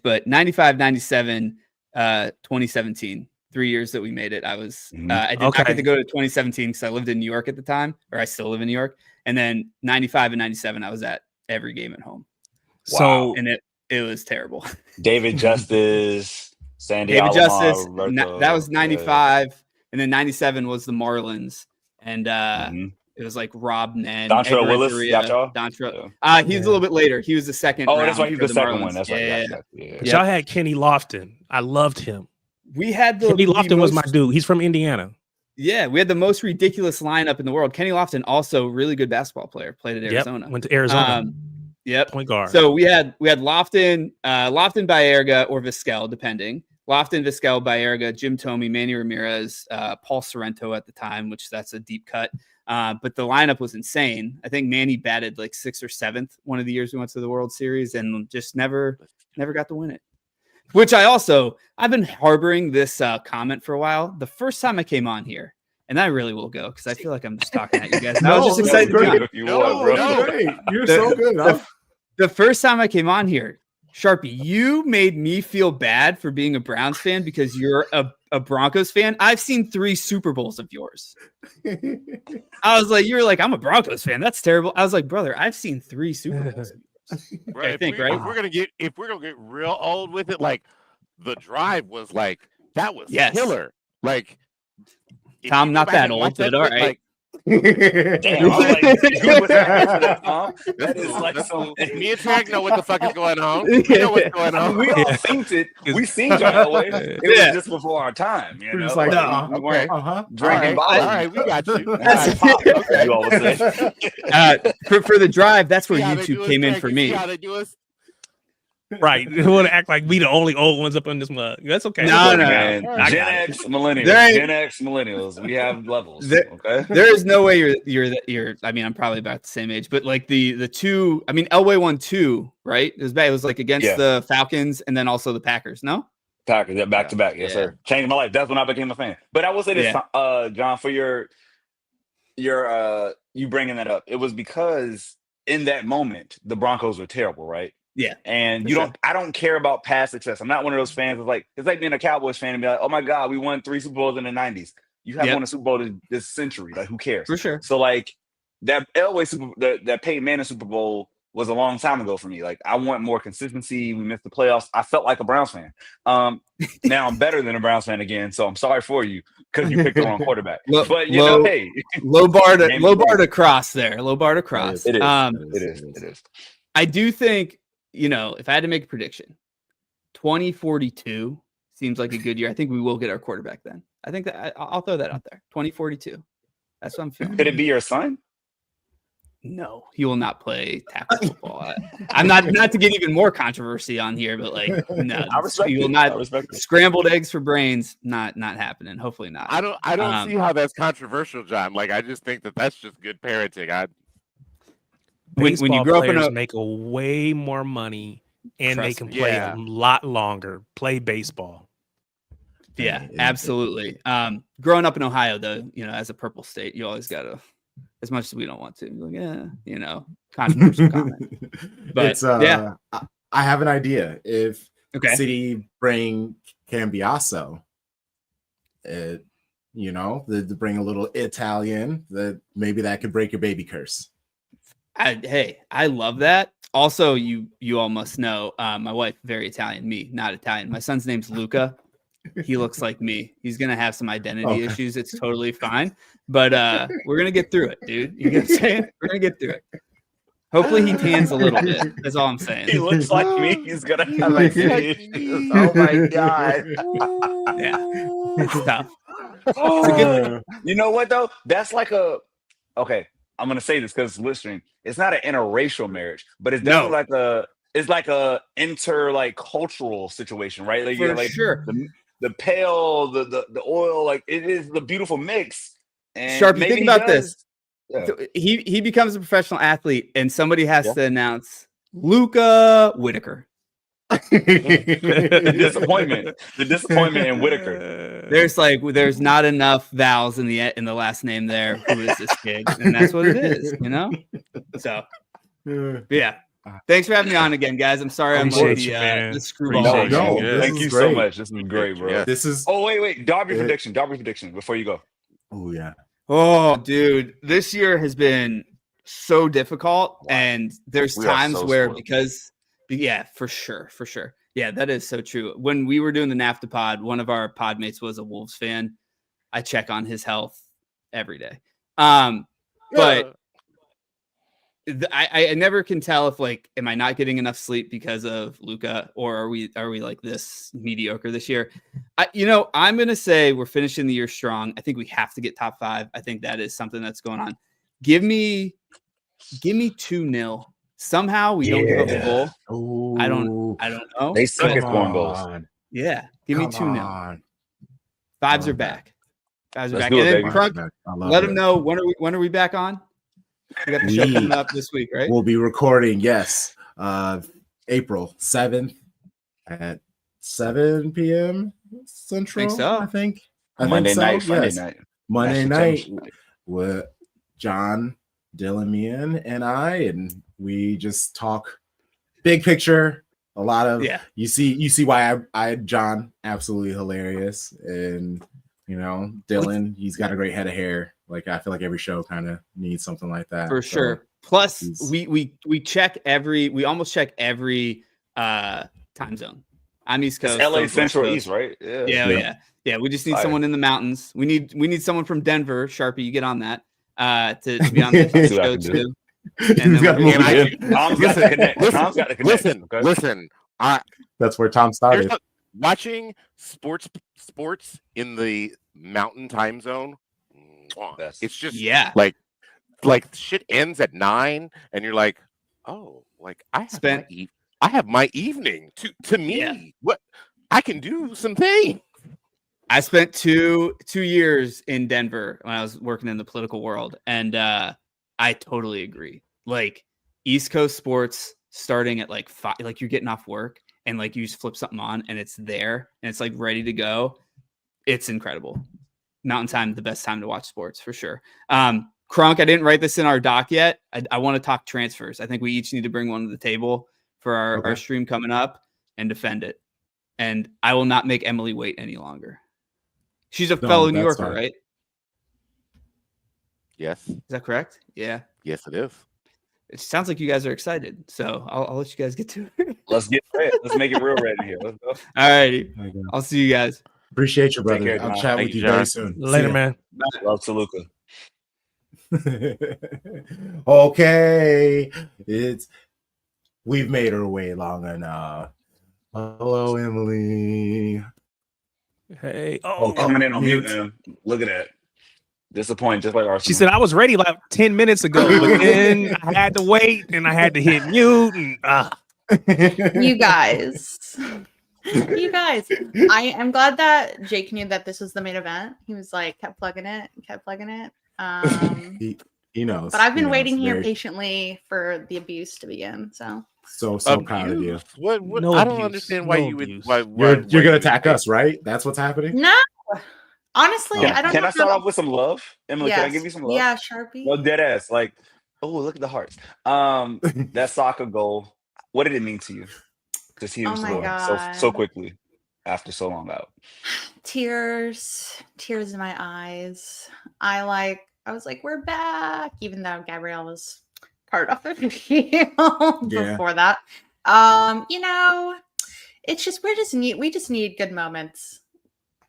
but 95, 97, 2017. 3 years that we made it. I was I did not get to go to 2017 because I lived in New York at the time, or I still live in New York. And then 95 and 97, I was at every game at home. So and it was terrible. David Justice, Sandy David Alomar, Justice, Roberto, that was 95, and then 97 was the Marlins, and it was like Rob Nen, Dontrell Willis, Dontrell. He's a little bit later. He was the second. Oh, that's why he's the second Marlins. one. That's right. Yeah. Y'all had Kenny Lofton. I loved him. We had Kenny Lofton was my dude. He's from Indiana. Yeah, we had the most ridiculous lineup in the world. Kenny Lofton, also really good basketball player, played at Arizona. Went to Arizona. Yep. Point guard. So we had Lofton, Baerga, or Vizquel, depending. Lofton, Vizquel, Baerga, Jim Thome, Manny Ramirez, Paul Sorrento at the time, which that's a deep cut. But the lineup was insane. I think Manny batted like 6th or 7th one of the years we went to the World Series and just never got to win it. Which I've been harboring this comment for a while. The first time I came on here, and I really will go because I feel like I'm just talking at you guys. I was just excited to great. go. You're great. You're so good. The first time I came on here, Sharpie, you made me feel bad for being a Browns fan because you're a Broncos fan. I've seen 3 Super Bowls of yours. I was like, you were like, I'm a Broncos fan. That's terrible. I was like, brother, I've seen 3 Super Bowls. Right. I think, right. right? If we're gonna get real old with it, like the drive was like that was Yes. killer. Like Tom, not that old, but all right. Like, Damn, I'm like, who was that, Tom? That is like some. Me and Tag know what the fuck is going on. We know what's going on. We all synced it. We synced our way. It was just before our time. You know, Just like, we weren't drinking all bottles. right, we got you. Okay. You all say. For the drive, that's where See how they YouTube do us, came in Tag? for You me. see how they do us? Right. They want to act like we the only old ones up in this mug. That's okay. No, no. Man. I Gen got it. X, millennials. There ain't- Gen X, millennials. We have levels. Okay. There is no way you're. I mean, I'm probably about the same age, but like the 2. I mean, Elway won 2, right? It was bad. It was like against the Falcons and then also the Packers. No. Packers, back to back. Yes, sir. Changed my life. That's when I became a fan. But I will say this, John, for your you bringing that up, it was because in that moment the Broncos were terrible, right? Yeah. And For I don't care about past success. I'm not one of those fans it's like being a Cowboys fan and be like, oh my God, we won 3 Super Bowls in the 90s. You haven't won a Super Bowl this century. Like, who cares? For sure. So like that Elway that Peyton Manning Super Bowl was a long time ago for me. Like, I want more consistency. We missed the playoffs. I felt like a Browns fan. Now I'm better than a Browns fan again. So I'm sorry for you because you picked the wrong quarterback. But you know, hey, low bar to cross there. Low bar to cross. It is. I do think, if I had to make a prediction, 2042 seems like a good year. I think we will get our quarterback then. I think that I'll throw that out there. 2042. That's what I'm feeling. Could it be your son? No, he will not play tackle football. I'm not to get even more controversy on here, but like, no, he will not. Scrambled eggs for brains, not happening. Hopefully not. I don't see how that's controversial, John. Like, I just think that's just good parenting. When you grow up in a make way more money and they can play a lot longer. Play baseball. Yeah, absolutely. Growing up in Ohio, though, as a purple state, you always gotta. As much as we don't want to, like, controversial comment. But it's, I have an idea. If City bring Cambiaso, to bring a little Italian, that maybe that could break your baby curse. I love that. Also, you all must know, my wife, very Italian, me, not Italian. My son's name's Luca. He looks like me. He's gonna have some identity issues. It's totally fine, but we're gonna get through it, dude. You know what I'm saying? We're gonna get through it. Hopefully, he tans a little bit. That's all I'm saying. He looks like me. He's gonna have identity issues. Oh my God. Yeah, it's tough. You know what though? That's like I'm gonna say this because it's listening. It's not an interracial marriage, but it's definitely like a cultural situation, right? Like, For sure. The pale, the oil, like it is the beautiful mix. And Sharpie, think about this. Yeah. So he becomes a professional athlete, and somebody has to announce Luca Whitaker. The disappointment in Whitaker. There's not enough vowels in the last name there. Who is this kid? And that's what it is, So yeah. Thanks for having me on again, guys. I'm sorry I'm like the screwball. Thank you so much. This has been great, bro. Yeah. This is. Oh wait, Darby prediction before you go. Oh yeah. Oh, dude, this year has been so difficult, and there's times where for sure. Yeah, that is so true. When we were doing the NAFTA pod, one of our pod mates was a Wolves fan. I check on his health every day. But I never can tell if am I not getting enough sleep because of Luca, or are we like this mediocre this year? I'm gonna say we're finishing the year strong. I think we have to get top 5. I think that is something that's going on. Give me 2-0 Somehow we don't give up a Yeah. goal. Ooh, I don't know. They suck at come scoring goals. on, Yeah, give me come 2-0. on. Vibes are Okay. back. Vibes are Let's back. do it, And then baby. Crunk, I love let it. them know when are we back on? We got the show We- coming up this week, right? We'll be recording, yes, April 7th at 7 p.m. Central. so. I think Monday so, night, Sunday yes. night. Monday National night Championship night. with John, Dylan, Mian, and I, and we just talk big picture. A lot of you see why I John absolutely hilarious, and Dylan, he's got a great head of hair. Like I feel like every show kind of needs something like that For sure. Plus, we almost check every time zone. I'm East Coast. It's LA West Central Coast. East, right? Yeah. We just need Fire. someone in the mountains. We need someone from Denver. Sharpie, you get on that to be on the See what I show can do. too. He's got to move in. Tom's got to connect. Tom's got to connect. Listen. That's where Tom started. Watching sports in the mountain time zone. It's just like shit ends at 9, and you're like, oh, like I have my evening to me. What I can do some things. I spent two years in Denver when I was working in the political world, and I totally agree. Like East Coast sports starting at like 5, like you're getting off work and like you just flip something on and it's there and it's like ready to go. It's incredible. Mountain time, the best time to watch sports for sure. Crunk, I didn't write this in our doc yet. I want to talk transfers. I think we each need to bring one to the table for our stream coming up and defend it. And I will not make Emily wait any longer. She's a fellow New Yorker, right? Yes. Is that correct? Yeah. Yes, it is. It sounds like you guys are excited. So I'll let you guys get to it. Let's get ready. Let's make it real ready here. Let's go. All righty. I'll see you guys. Appreciate you, brother. Care, I'll chat with you John. very soon. Later, man. Love to Luca. Okay. We've made our way long enough. Hello, Emily. Hey. Coming in on mute, man. Look at that. Disappointed, just like Arsenal. She said I was ready like 10 minutes ago, but then I had to wait and I had to hit mute. And, You guys. I am glad that Jake knew that this was the main event. He was like, kept plugging it. He knows. But I've been waiting here patiently for the abuse to begin. So proud of you. What? No I don't abuse. understand why No you would. abuse. Why You're gonna attack us, right? That's what's happening. no, honestly, I don't. Can know I start how- off with some love? Emily, can I give you some love? Yeah, Sharpie. No, dead ass. Like, oh, look at the hearts. That soccer goal. What did it mean to you to see him Oh my score God. so quickly after so long out? Tears in my eyes. I was like, we're back, even though Gabrielle was part of the field before that. It's just we just need good moments.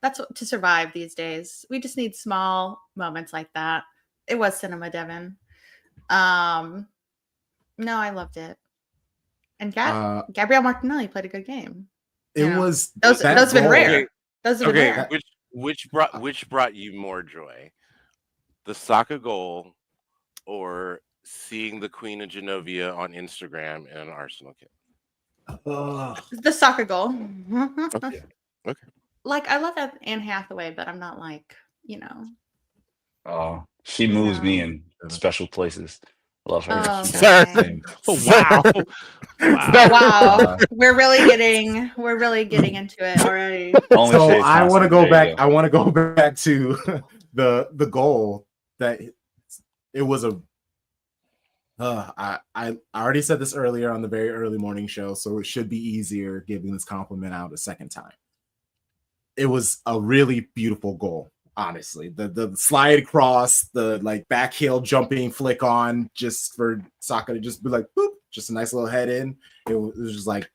That's what to survive these days. We just need small moments like that. It was cinema, Devin. No, I loved it. And Gabrielle Martinelli played a good game. It was those have been rare. Those have been rare. Which brought you more joy? The soccer goal or seeing the Queen of Genovia on Instagram in an Arsenal kit? The soccer goal. Okay. Like I love Anne Hathaway, but I'm not like, Oh, she moves me in special places. Love her. Okay. wow. Wow. We're really getting into it already. So I want to go back. I want to go back to the goal that it was a. I already said this earlier on the very early morning show, so it should be easier giving this compliment out a second time. It was a really beautiful goal. Honestly, the slide across, the like back heel jumping flick on, just for Saka to just be like, boop, just a nice little head in. It was just like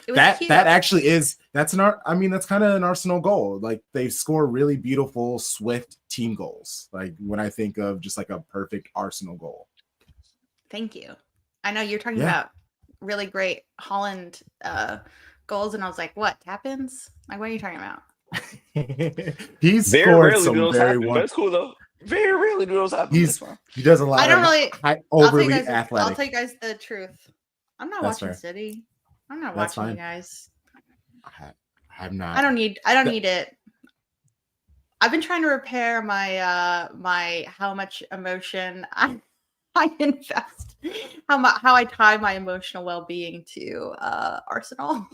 that. Cute. That actually is that's kind of an Arsenal goal. Like they score really beautiful, swift team goals. Like when I think of just like a perfect Arsenal goal. Thank you. I know you're talking about really great Holland goals, and I was like, what, tap-ins? Like, what are you talking about? He's very scored rarely some do those very happen. That's cool though. Very rarely do those happen. He does a lot. I don't really overly I'll athletic. tell you guys the truth. I'm not That's watching fair. City. I'm not That's watching you fine. guys. I'm not. I don't need it. I've been trying to repair my my how much emotion I invest, how I tie my emotional well-being to Arsenal.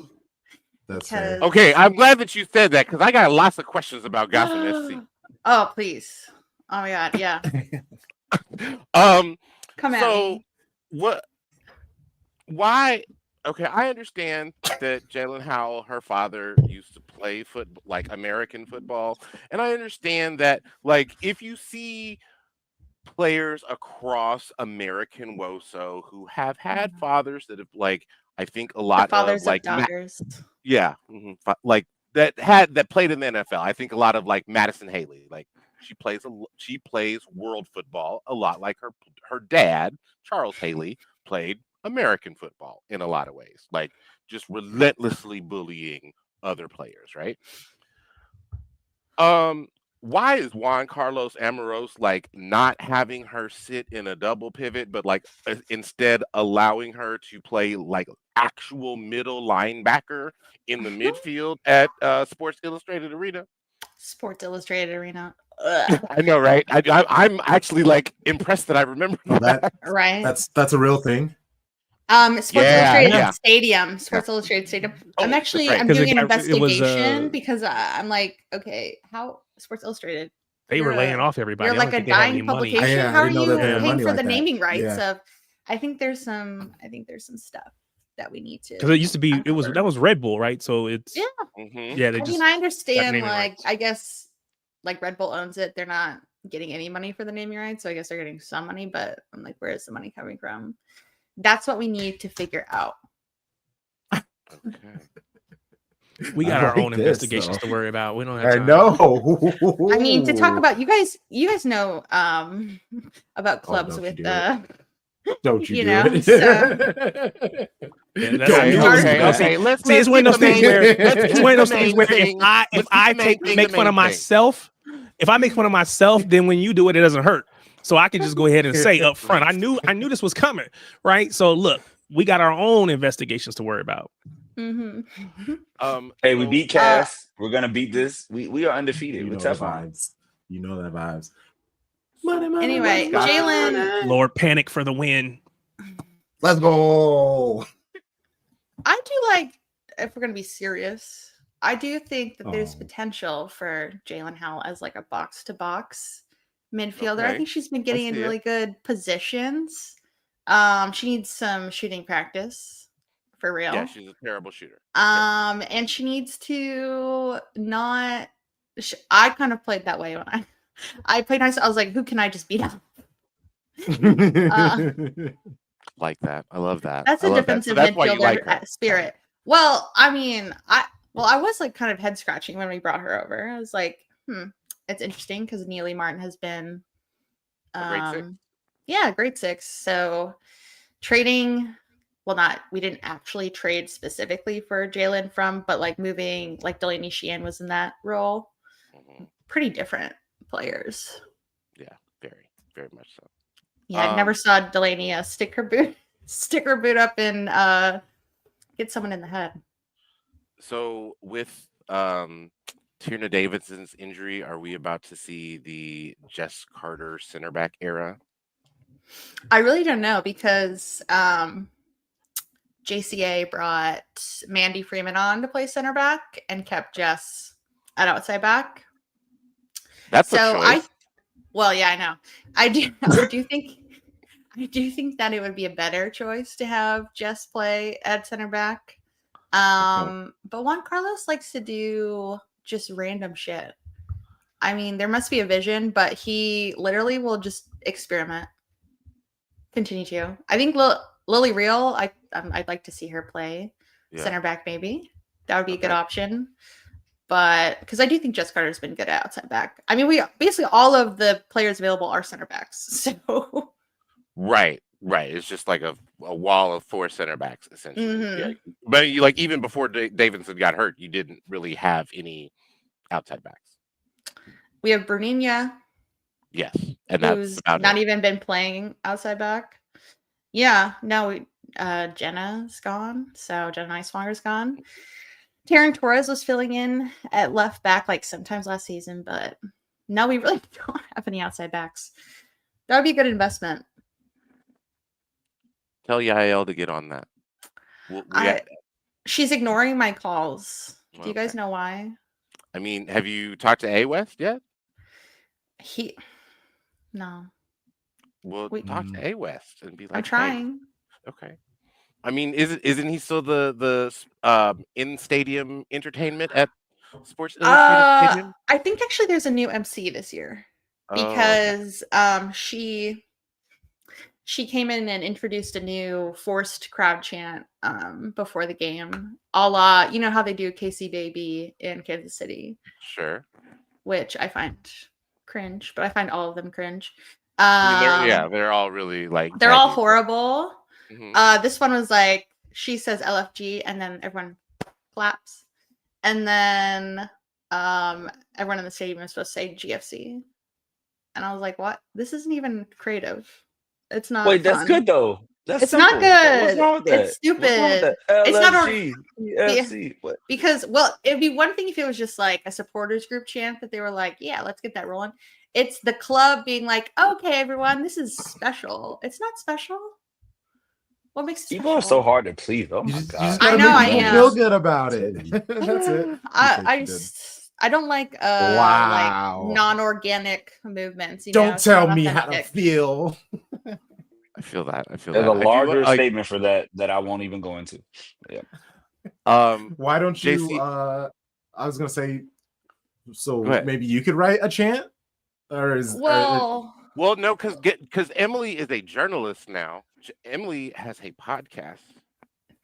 That's fair. Okay, I'm glad that you said that because I got lots of questions about Gotham SC. Oh, please. Oh my god, yeah. Come at So me. what? Why? Okay, I understand that Jalen Howell, her father, used to play football, like American football, and I understand that, like, if you see players across American WOSO who have had fathers that have, like, I think a The lot of fathers of like, daughters. like that played in the NFL. I think a lot of like Madison Haley, like she plays world football a lot like her dad, Charles Haley, played American football in a lot of ways, like just relentlessly bullying other players, right? Why is Juan Carlos Amoros like not having her sit in a double pivot, but like instead allowing her to play like actual middle linebacker in the midfield at Sports Illustrated Arena? Sports Illustrated Arena. Ugh. I know, right? I'm actually like impressed that I remember that. Right. That's a real thing. Sports Illustrated Stadium. Sports Illustrated Stadium. I'm that's actually right. I'm 'Cause doing an it was, investigation because I'm like, okay, how Sports Illustrated? They were laying off everybody. You're I don't like a think they have any dying money. publication. Yeah, I How are didn't know you that they had paying money for like the that. naming rights Yeah. of? I think there's some stuff that we need to. Because it used to be, uncover. that was Red Bull, right? So it's Yeah. yeah. They I just mean, I understand. naming Like, rights. I guess, like Red Bull owns it. They're not getting any money for the naming rights, so I guess they're getting some money. But I'm like, where is the money coming from? That's what we need to figure out. Okay. We got I our like own this, investigations though. to worry about. We don't have I time. know. I mean, to talk about you guys know about clubs don't with you do Don't you, you do know, it? so Yeah, Okay. Let's see, it's one of those things where it's one of those things where if I make fun of myself, if I make fun of myself, then when you do it, it doesn't hurt. So I can just go ahead and say up front, I knew this was coming, right? So look, we got our own investigations to worry about. Mm-hmm. Hey, we beat Cass. We're gonna beat this. We are undefeated. You We're know the Teflon. vibes. You know that vibes. Anyway, Jalen, Lord Panic for the win. Let's go. I do like, if we're gonna be serious, I do think that there's potential for Jalen Howell as like a box to box midfielder. I think she's been getting in really good positions. She needs some shooting practice for real. Yeah, she's a terrible shooter. And she needs to not. I kind of played that way when I played nice. I was like, who can I just beat up? Like that. I love that. That's a defensive midfielder like spirit. Well, I mean, I was like kind of head scratching when we brought her over. I was like, it's interesting because Neely Martin has been grade 6. So trading, we didn't actually trade specifically for Jalen but like moving, like Delaney Sheehan was in that role. Pretty different players. Yeah, very, very much so. Yeah, I never saw Delaney stick her boot up and get someone in the head. So with Tierna Davidson's injury, are we about to see the Jess Carter center back era? I really don't know because JCA brought Mandy Freeman on to play center back and kept Jess at outside back. That's so a choice. I know. I do think that it would be a better choice to have Jess play at center back. But Juan Carlos likes to do just random shit. I mean, there must be a vision, but he literally will just experiment. Continue to. I think Lily Real, I'd like to see her play center back maybe. That would be a good option. But because I do think Jess Carter's been good at outside back. I mean, we basically all of the players available are center backs. So right. It's just like a wall of 4 center backs essentially. Mm-hmm. Yeah. But you like even before Davidson got hurt, you didn't really have any outside backs. We have Bruninha. Yes, and who's that's not even been playing outside back. Yeah, no, Jenna's gone, so Jenna Niswanger's gone. Taryn Torres was filling in at left back like sometimes last season, but no, we really don't have any outside backs. That would be a good investment. Tell Yael to get on that. She's ignoring my calls. Do you guys Okay. know why? I mean, have you talked to A West yet? No. Well, talk to A West and be like, I'm trying. Hey. Okay. I mean, isn't he still the in stadium entertainment at Sports Illustrated Stadium? I think actually there's a new MC this year because she came in and introduced a new forced crowd chant before the game, a la, you know how they do KC Baby in Kansas City. Sure. Which I find cringe, but I find all of them cringe. I mean, they're all really like they're all horrible. Mm-hmm. This one was like, she says LFG and then everyone claps, and then everyone in the stadium is supposed to say GFC, and I was like, what? This isn't even creative. It's not. Wait, that's fun. good though. That's it's simple. not good. What's wrong with that? It's stupid. What's wrong with that? It's not LFG, EFC. What? Because, well, it'd be one thing if it was just like a supporters group chant that they were like, yeah, let's get that rolling. It's the club being like, okay, everyone, this is special. It's not special. What makes it People are so hard to please. Oh my god! I know, I am. Feel good about it. That's it. I don't like like non-organic movements. Don't tell me how to feel. I feel that. There's a larger statement for that I won't even go into. Yeah. Why don't you? JC, I was gonna say. So maybe you could write a chant, or is well, no, because Emily is a journalist now. Emily has a podcast.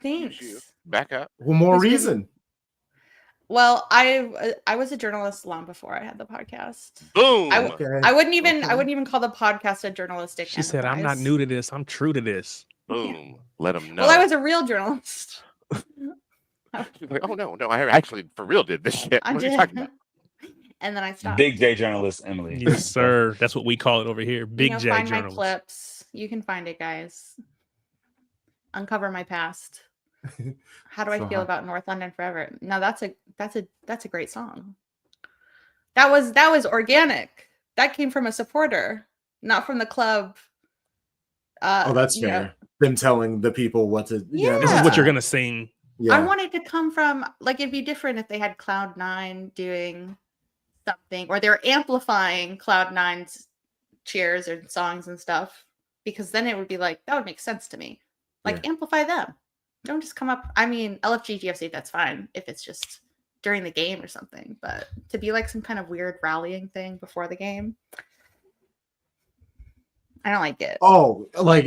Thanks. Back up. Well, more reason. Well, I was a journalist long before I had the podcast. Boom. I wouldn't even call the podcast a journalistic. She said, "I'm not new to this. I'm true to this." Boom. Yeah. Let them know. Well, I was a real journalist. She's like, oh no, I actually for real did this shit. What are you talking about? And then I stopped. Big J journalist Emily. Yes, sir. That's what we call it over here. Big J find journalist. My clips. You can find it, guys. Uncover my past. How do I feel about North London Forever? Now that's a great song. That was organic. That came from a supporter, not from the club. That's fair. Them telling the people what to. Yeah, this is what you're gonna sing. Yeah. I want it to come from, like, it'd be different if they had Cloud9 doing something, or they're amplifying Cloud9's cheers and songs and stuff, because then it would be like, that would make sense to me. Like, amplify them. Don't just come up. I mean, LFG GFC, that's fine if it's just during the game or something, but to be like some kind of weird rallying thing before the game, I don't like it. Oh, like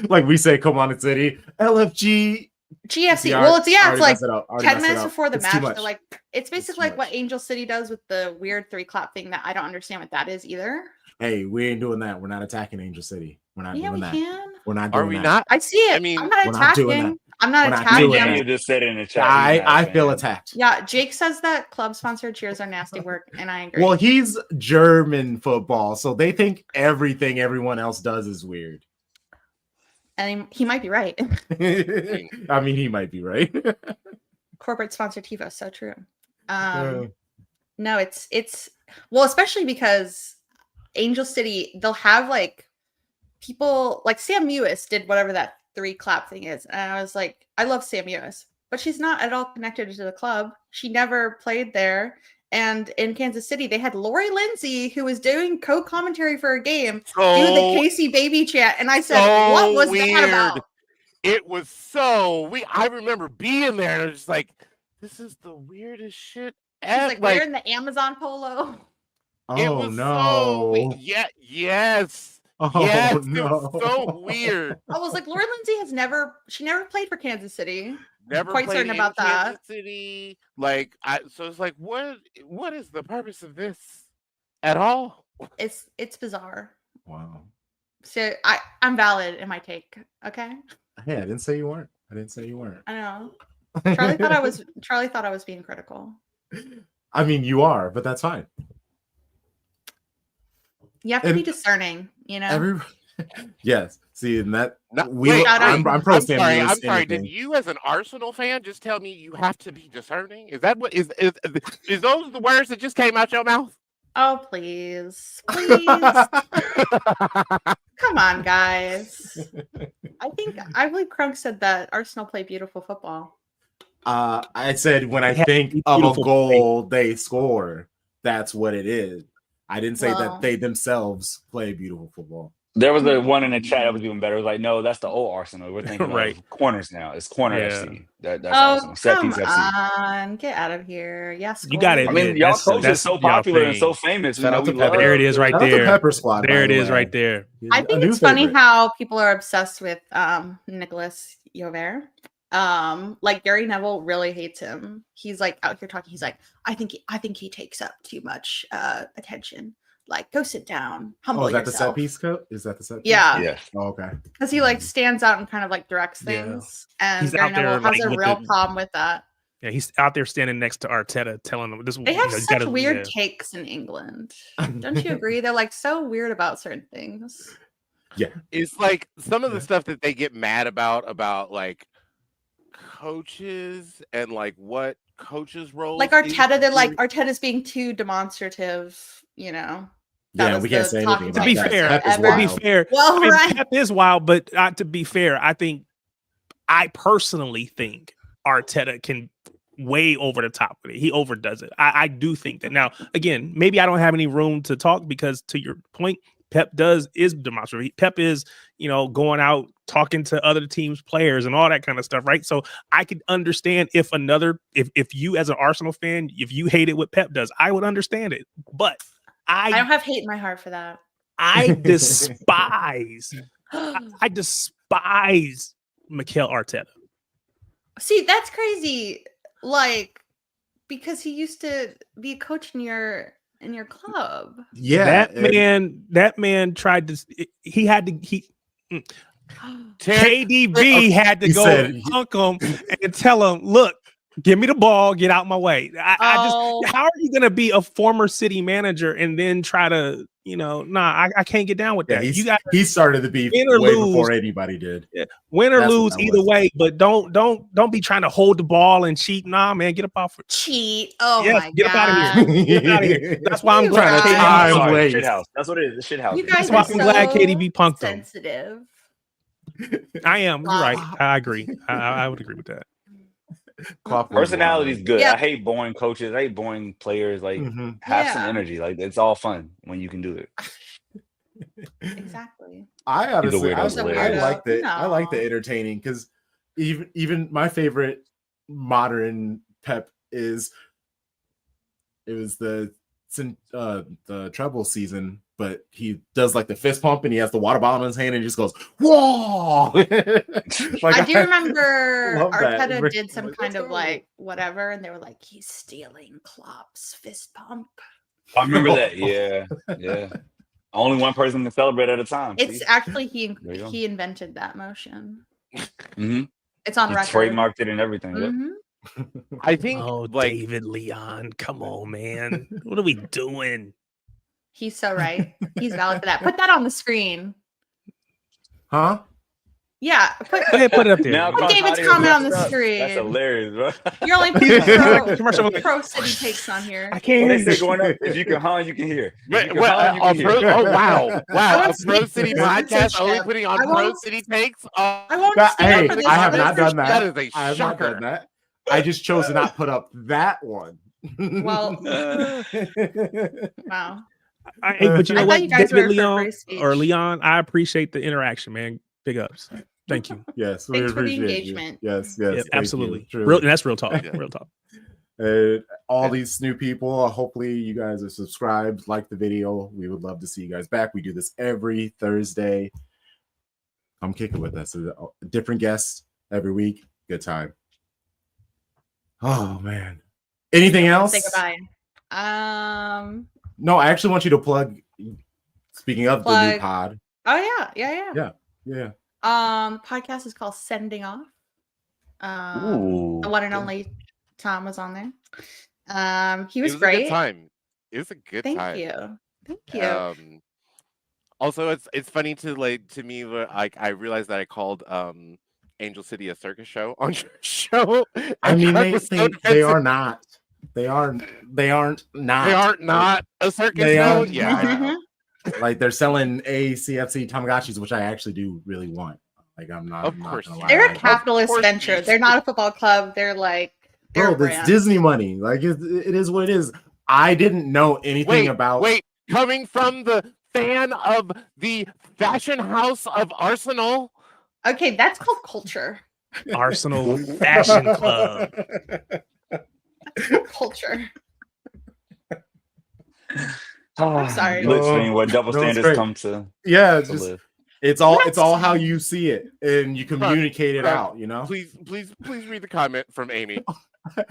like we say, come on, it's City, LFG. GFC. Well, it's like 10 minutes before the match. They're like, it's basically like what Angel City does with the weird 3 clap thing that I don't understand what that is either. Hey, we ain't doing that. We're not attacking Angel City. We're not doing that. Can. We're not doing that. Are we not? I see it. I mean, I'm not attacking. I'm not attacking. You just said in the chat. I feel attacked. Yeah, Jake says that club-sponsored cheers are nasty work, and I agree. Well, he's German football, so they think everything everyone else does is weird. And he might be right. I mean, he might be right. Corporate sponsored TiVo, so true. No, it's well, especially because Angel City, they'll have like people like Sam Mewis did whatever that 3 clap thing is, and I was like, I love Sam Mewis, but she's not at all connected to the club. She never played there. And in Kansas City, they had Lori Lindsay, who was doing co-commentary for a game, do the Casey Baby chant. And I said, what was that about? It was so weird. I remember being there, and I was just like, this is the weirdest shit ever. She's like wearing the Amazon polo. Oh, no. So yes. Oh, yes, no. It was so weird. I was like, Lori Lindsay never played for Kansas City. Never quite certain about Kansas that. City. Like, so it's like, what is the purpose of this at all? It's bizarre. Wow. So I'm valid in my take. Okay. Hey, I didn't say you weren't. I know. Charlie thought I was being critical. I mean, you are, but that's fine. You have to be discerning, you know. Yes. See, and that Wait, I'm pro I'm Sam sorry. Lewis I'm sorry. Did anything. you, as an Arsenal fan, just tell me you have to be discerning? Is that what is those the words that just came out your mouth? Oh, please. Please. Come on, guys. I believe Krunk said that Arsenal play beautiful football. I said when I They have think of a beautiful goal they score, that's what it is. I didn't say Well- that they themselves play beautiful football. There was a one in the chat that was even better. It was like, no, that's the old Arsenal. We're thinking Right. of corners now. It's corner Yeah. FC. That's Oh, Arsenal. Set come piece FC. on. Get out of here. Yes. You gotta I mean, admit, y'all that's- coach that's is so y'all popular and so thing. famous. Shout out we to Pepper. love There it is right Shout out to there. Pepper Squad. There by it the is way. right there. I A think new it's funny favorite. how people are obsessed with Nicholas Jover. Like Gary Neville really hates him. He's like out here talking. He's like, I think he takes up too much attention. Like, go sit down. Humble Oh, is that yourself. the set piece coat? Is that the set piece? Yeah. Yeah. Oh, okay. Because he like stands out and kind of like directs Yeah. things. And He's Gary out there, Neville has like, a with real the- problem with that. Yeah, he's out there standing next to Arteta, telling him this. They have you such weird yeah. takes in England. Don't you agree? They're like so weird about certain things. It's like some of the stuff that they get mad about like coaches and like what coaches' roles. Like Arteta, they're like Arteta's being too demonstrative, you know. That Yeah, was we can't the say talking anything To about be point that. fair, Pep is ever. to be wild. fair, Well, I mean, right. Pep is wild, but to be fair, I think I personally think Arteta can way over the top with it. He overdoes it. I do think that. Now, again, maybe I don't have any room to talk because, to your point, Pep is demonstrative. Pep is, going out talking to other teams' players and all that kind of stuff, right? So I could understand if you as an Arsenal fan, if you hated what Pep does, I would understand it. But I don't have hate in my heart for that. I despise Mikel Arteta. See, that's crazy. Like, because he used to be a coach in your club. Yeah. That man tried to. KDB had to He go said- punk him and tell him, "Look, give me the ball, get out my way." Oh. How are you going to be a former city manager and then try to, I can't get down with Yeah, that. he started the beef win or way lose. before anybody did. Win or That's what lose that either was. way, but don't be trying to hold the ball and cheat. Nah, man, get up off it. Cheat. Oh Yes, my get up out of god. here. Get up out of here. That's why I'm You glad. trying to guys- time Sorry, waste. shit house. That's what it is. The shit house. You guys That's why are I'm glad so KDB punked him. sensitive. I am. You're right. I agree. I would agree with that. Personality is good. Yeah. I hate boring coaches. I hate boring players. Like, Mhm. have some Yeah. energy. Like, it's all fun when you can do it. Exactly. I honestly, weirdo's I hilarious. like the I like the No. entertaining because even my favorite modern Pep is it was the treble season, but he does like the fist pump and he has the water bottle in his hand and he just goes whoa. I do remember love that. Arteta Rick- did some like, kind let's of go. like whatever, and they were like, he's stealing Klopp's fist pump. I remember that. Yeah. Yeah. Only one person can celebrate at a time. It's actually There you go. he invented that motion. Mm-hmm. It's on He record. trademarked it and everything. Yep. Mhm. I think Oh, like David Leon, come on, man. What are we doing? He's so right. He's valid for that. Put that on the screen. Huh? Yeah. Put Go ahead, put it up there. Now, Put Carl David's Audio comment on messed the up. screen. That's hilarious, bro. You're only putting Commercial like- pro city takes on here. I can't What hear they say this. going up? If you can hum, you can hear. If you can Well, hum, you can hear. oh wow, I a want Pro City podcast censorship. only putting on I Pro want- City takes. I won't That- stand hey, for this. I have not done that. That is a I have not shocker. done that. I just chose to not put up that one. Well, wow. Hey, but you know I what, thought you guys David were for Leon free speech. or Leon, I appreciate the interaction, man. Big ups. Thank you. Yes, we Thanks for the appreciate you. engagement. Yes, Yeah, thank you, absolutely. truly. Real, and that's real talk. Yeah. Real talk. All these new people, hopefully you guys are subscribed, like the video. We would love to see you guys back. We do this every Thursday. Come kick it with us. A different guests every week. Good time. Oh man. Anything else? Say goodbye. No, I actually want you to plug. Speaking of the new Plug. pod. Oh yeah. Yeah. Podcast is called Sending Off. Ooh. The one and only Tom was on there. He It was was a great. good time. It was a good Thank time. you. Thank you. Also, it's funny to me. Like I realized that I called Angel City a circus show on your show. I mean, they are not. They aren't not. They aren't not a circus They show. are Yeah, I know. Like they're selling ACFC Tamagotchis, which I actually do really want. Like I'm not. Of course, not gonna lie. They're a capitalist venture. They're not a football club. They're like bro, it's Disney money. Like it is what it is. I didn't know anything about. Wait, coming from the fan of the fashion house of Arsenal. Okay, that's called culture. Arsenal Fashion Club. That's called culture. I'm sorry. Listening where double standards come to. Yeah, to just, live. it's all how you see it and you communicate it out. You know. Please read the comment from Amy. My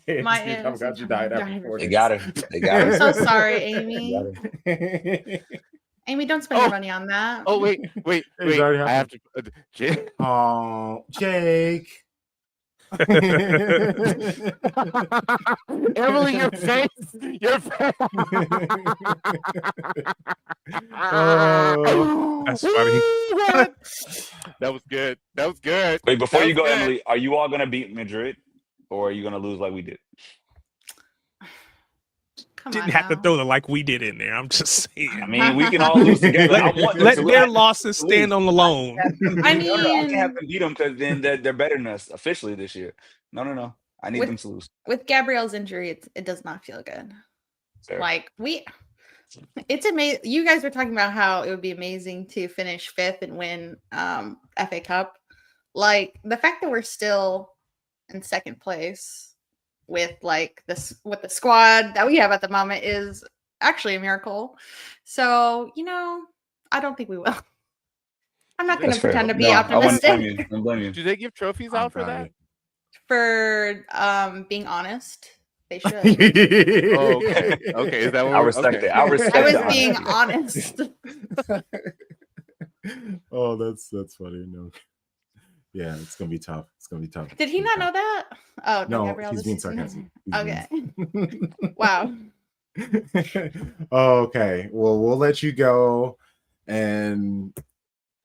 Tamagotchi died after They got her. They got her. I'm so sorry, Amy. Amy, don't spend your money on that. Oh wait. I have to. Jake. Oh, Jake. Emily, your face. Oh, that's funny. That was good. Wait, before you go, good. Emily, are you all gonna beat Madrid, or are you gonna lose like we did? Didn't have to throw the like we did in there. I'm just saying. I mean, we can all lose together. Let their losses stand on the loan. I mean, I can't have them beat them because then they're better than us officially this year. No. I need them to lose. With Gabrielle's injury, it does not feel good. Fair. Like it's amazing. You guys were talking about how it would be amazing to finish 5th and win FA Cup. Like the fact that we're still in 2nd place with with the squad that we have at the moment is actually a miracle. So, I don't think we will. I'm not going to pretend to be optimistic. I wouldn't blame you. Do they give trophies out for that? For being honest, they should. Okay. Is that what I respect it. I respect I was the being honesty. honest. Oh, that's funny. No. Yeah, it's gonna be tough. Did he not know that? Oh no, Gabrielle, he's being sarcastic. Okay. Wow. Okay. Well, we'll let you go and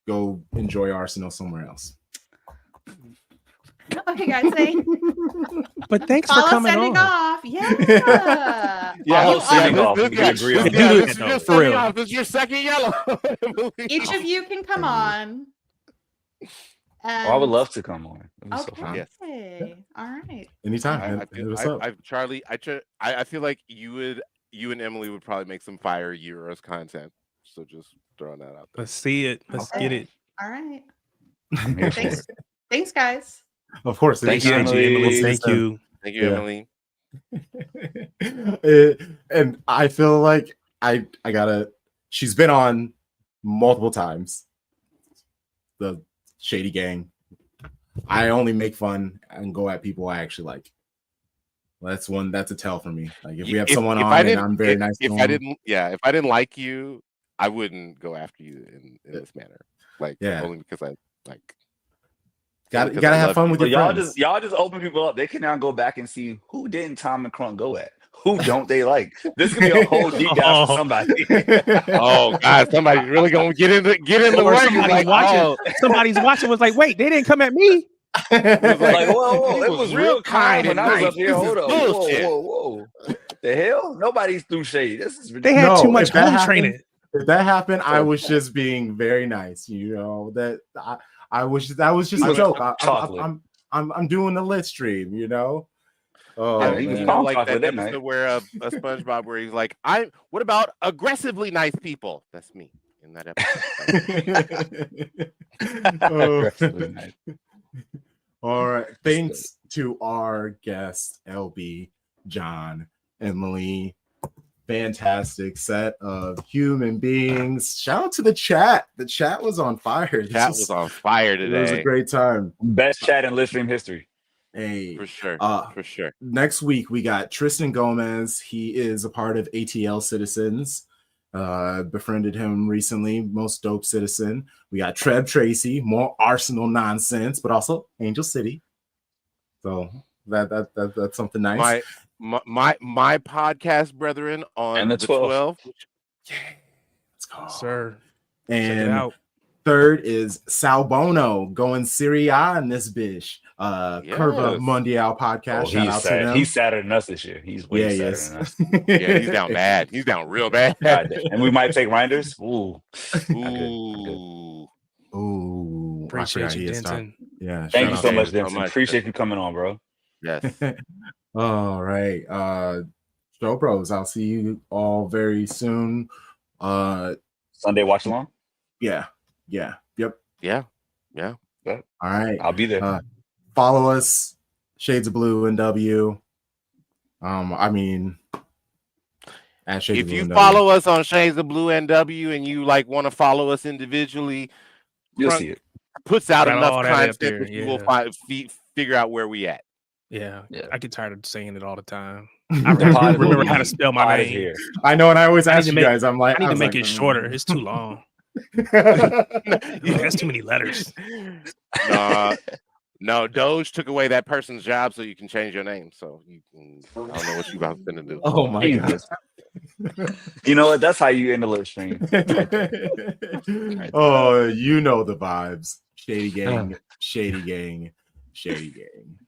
go enjoy Arsenal somewhere else. Okay, guys. But thanks for coming sending on. off. Yeah. Sending off. We agree on that. For real. This is your second yellow. Each of you can come on. I would love to come on. Okay. So fun. Yes. All right. Anytime. Charlie, I feel like you and Emily would probably make some fire Euros content. So just throwing that out there. Let's see it. Let's get it. All right. I'm here for it. Thanks, guys. Of course. Thank you, Emily. Thank you. Thank you, Emily. And I feel like I gotta. She's been on multiple times. The Shady Gang. I only make fun and go at people I actually like. That's a tell for me. Like if we have someone on and I'm very nice. If I didn't like you, I wouldn't go after you in this manner. Like only because I like. You gotta have fun with your friends. Y'all just open people up. They can now go back and see who didn't Tom and Crunk go at. Who don't they like? This could be a whole deep dive for somebody. Oh God, somebody's really gonna get in the Somebody's watching was like, wait, they didn't come at me. It was like, whoa, it was real kind when and I was nice. up here. Hold up, whoa. The hell? Nobody's through shade. This is ridiculous. They had too much home training. If that happened, I was just being very nice. That was just a joke. I'm doing the lit stream. Oh, he was like that episode where a SpongeBob where he's like, what about aggressively nice people? That's me in that episode. All right. Thanks to our guest, LB, John, Emily. Fantastic set of human beings. Shout out to the chat. The chat was on fire. Chat was on fire today. It was a great time. Best chat in lit stream history. Hey, for sure. Next week we got Tristan Gomez. He is a part of ATL Citizens. Befriended him recently. Most dope citizen. We got Trev Tracy. More Arsenal nonsense, but also Angel City. So that's something nice. My podcast brethren on and the 12. Yeah, let's go, sir. And out. third is Sal Bono going Serie A in this bitch. Curva Mundial podcast. Oh, Shout out sad. to them. He's sadder than us this year. He's way sadder than us. Yeah, he's down bad. He's down real bad. And we might take Reinders. Ooh. Ooh. Appreciate you, Denton. Yeah. Thank you so much, Denton. Appreciate you coming on, bro. Yes. All right. Show Bros, I'll see you all very soon. Sunday watch along? Yeah. Yep. Yeah. All right. I'll be there. Follow us, Shades of Blue and W. I mean, at Shades if of Blue you and follow us on Shades of Blue and W and you like want to follow us individually, you'll see it. Puts out Got enough all that up content there, that you will figure out where we at. Yeah. I get tired of saying it all the time. W. I remember how to spell my name. Here. I know, and I always ask you make- guys. I'm like, I need to make it shorter. It's too long. That's too many letters. No, Doge took away that person's job so you can change your name. So I don't know what you guys going to do. Oh my god! You know what? That's how you end a little stream. Oh, you know the vibes. Shady gang, shady gang, shady gang.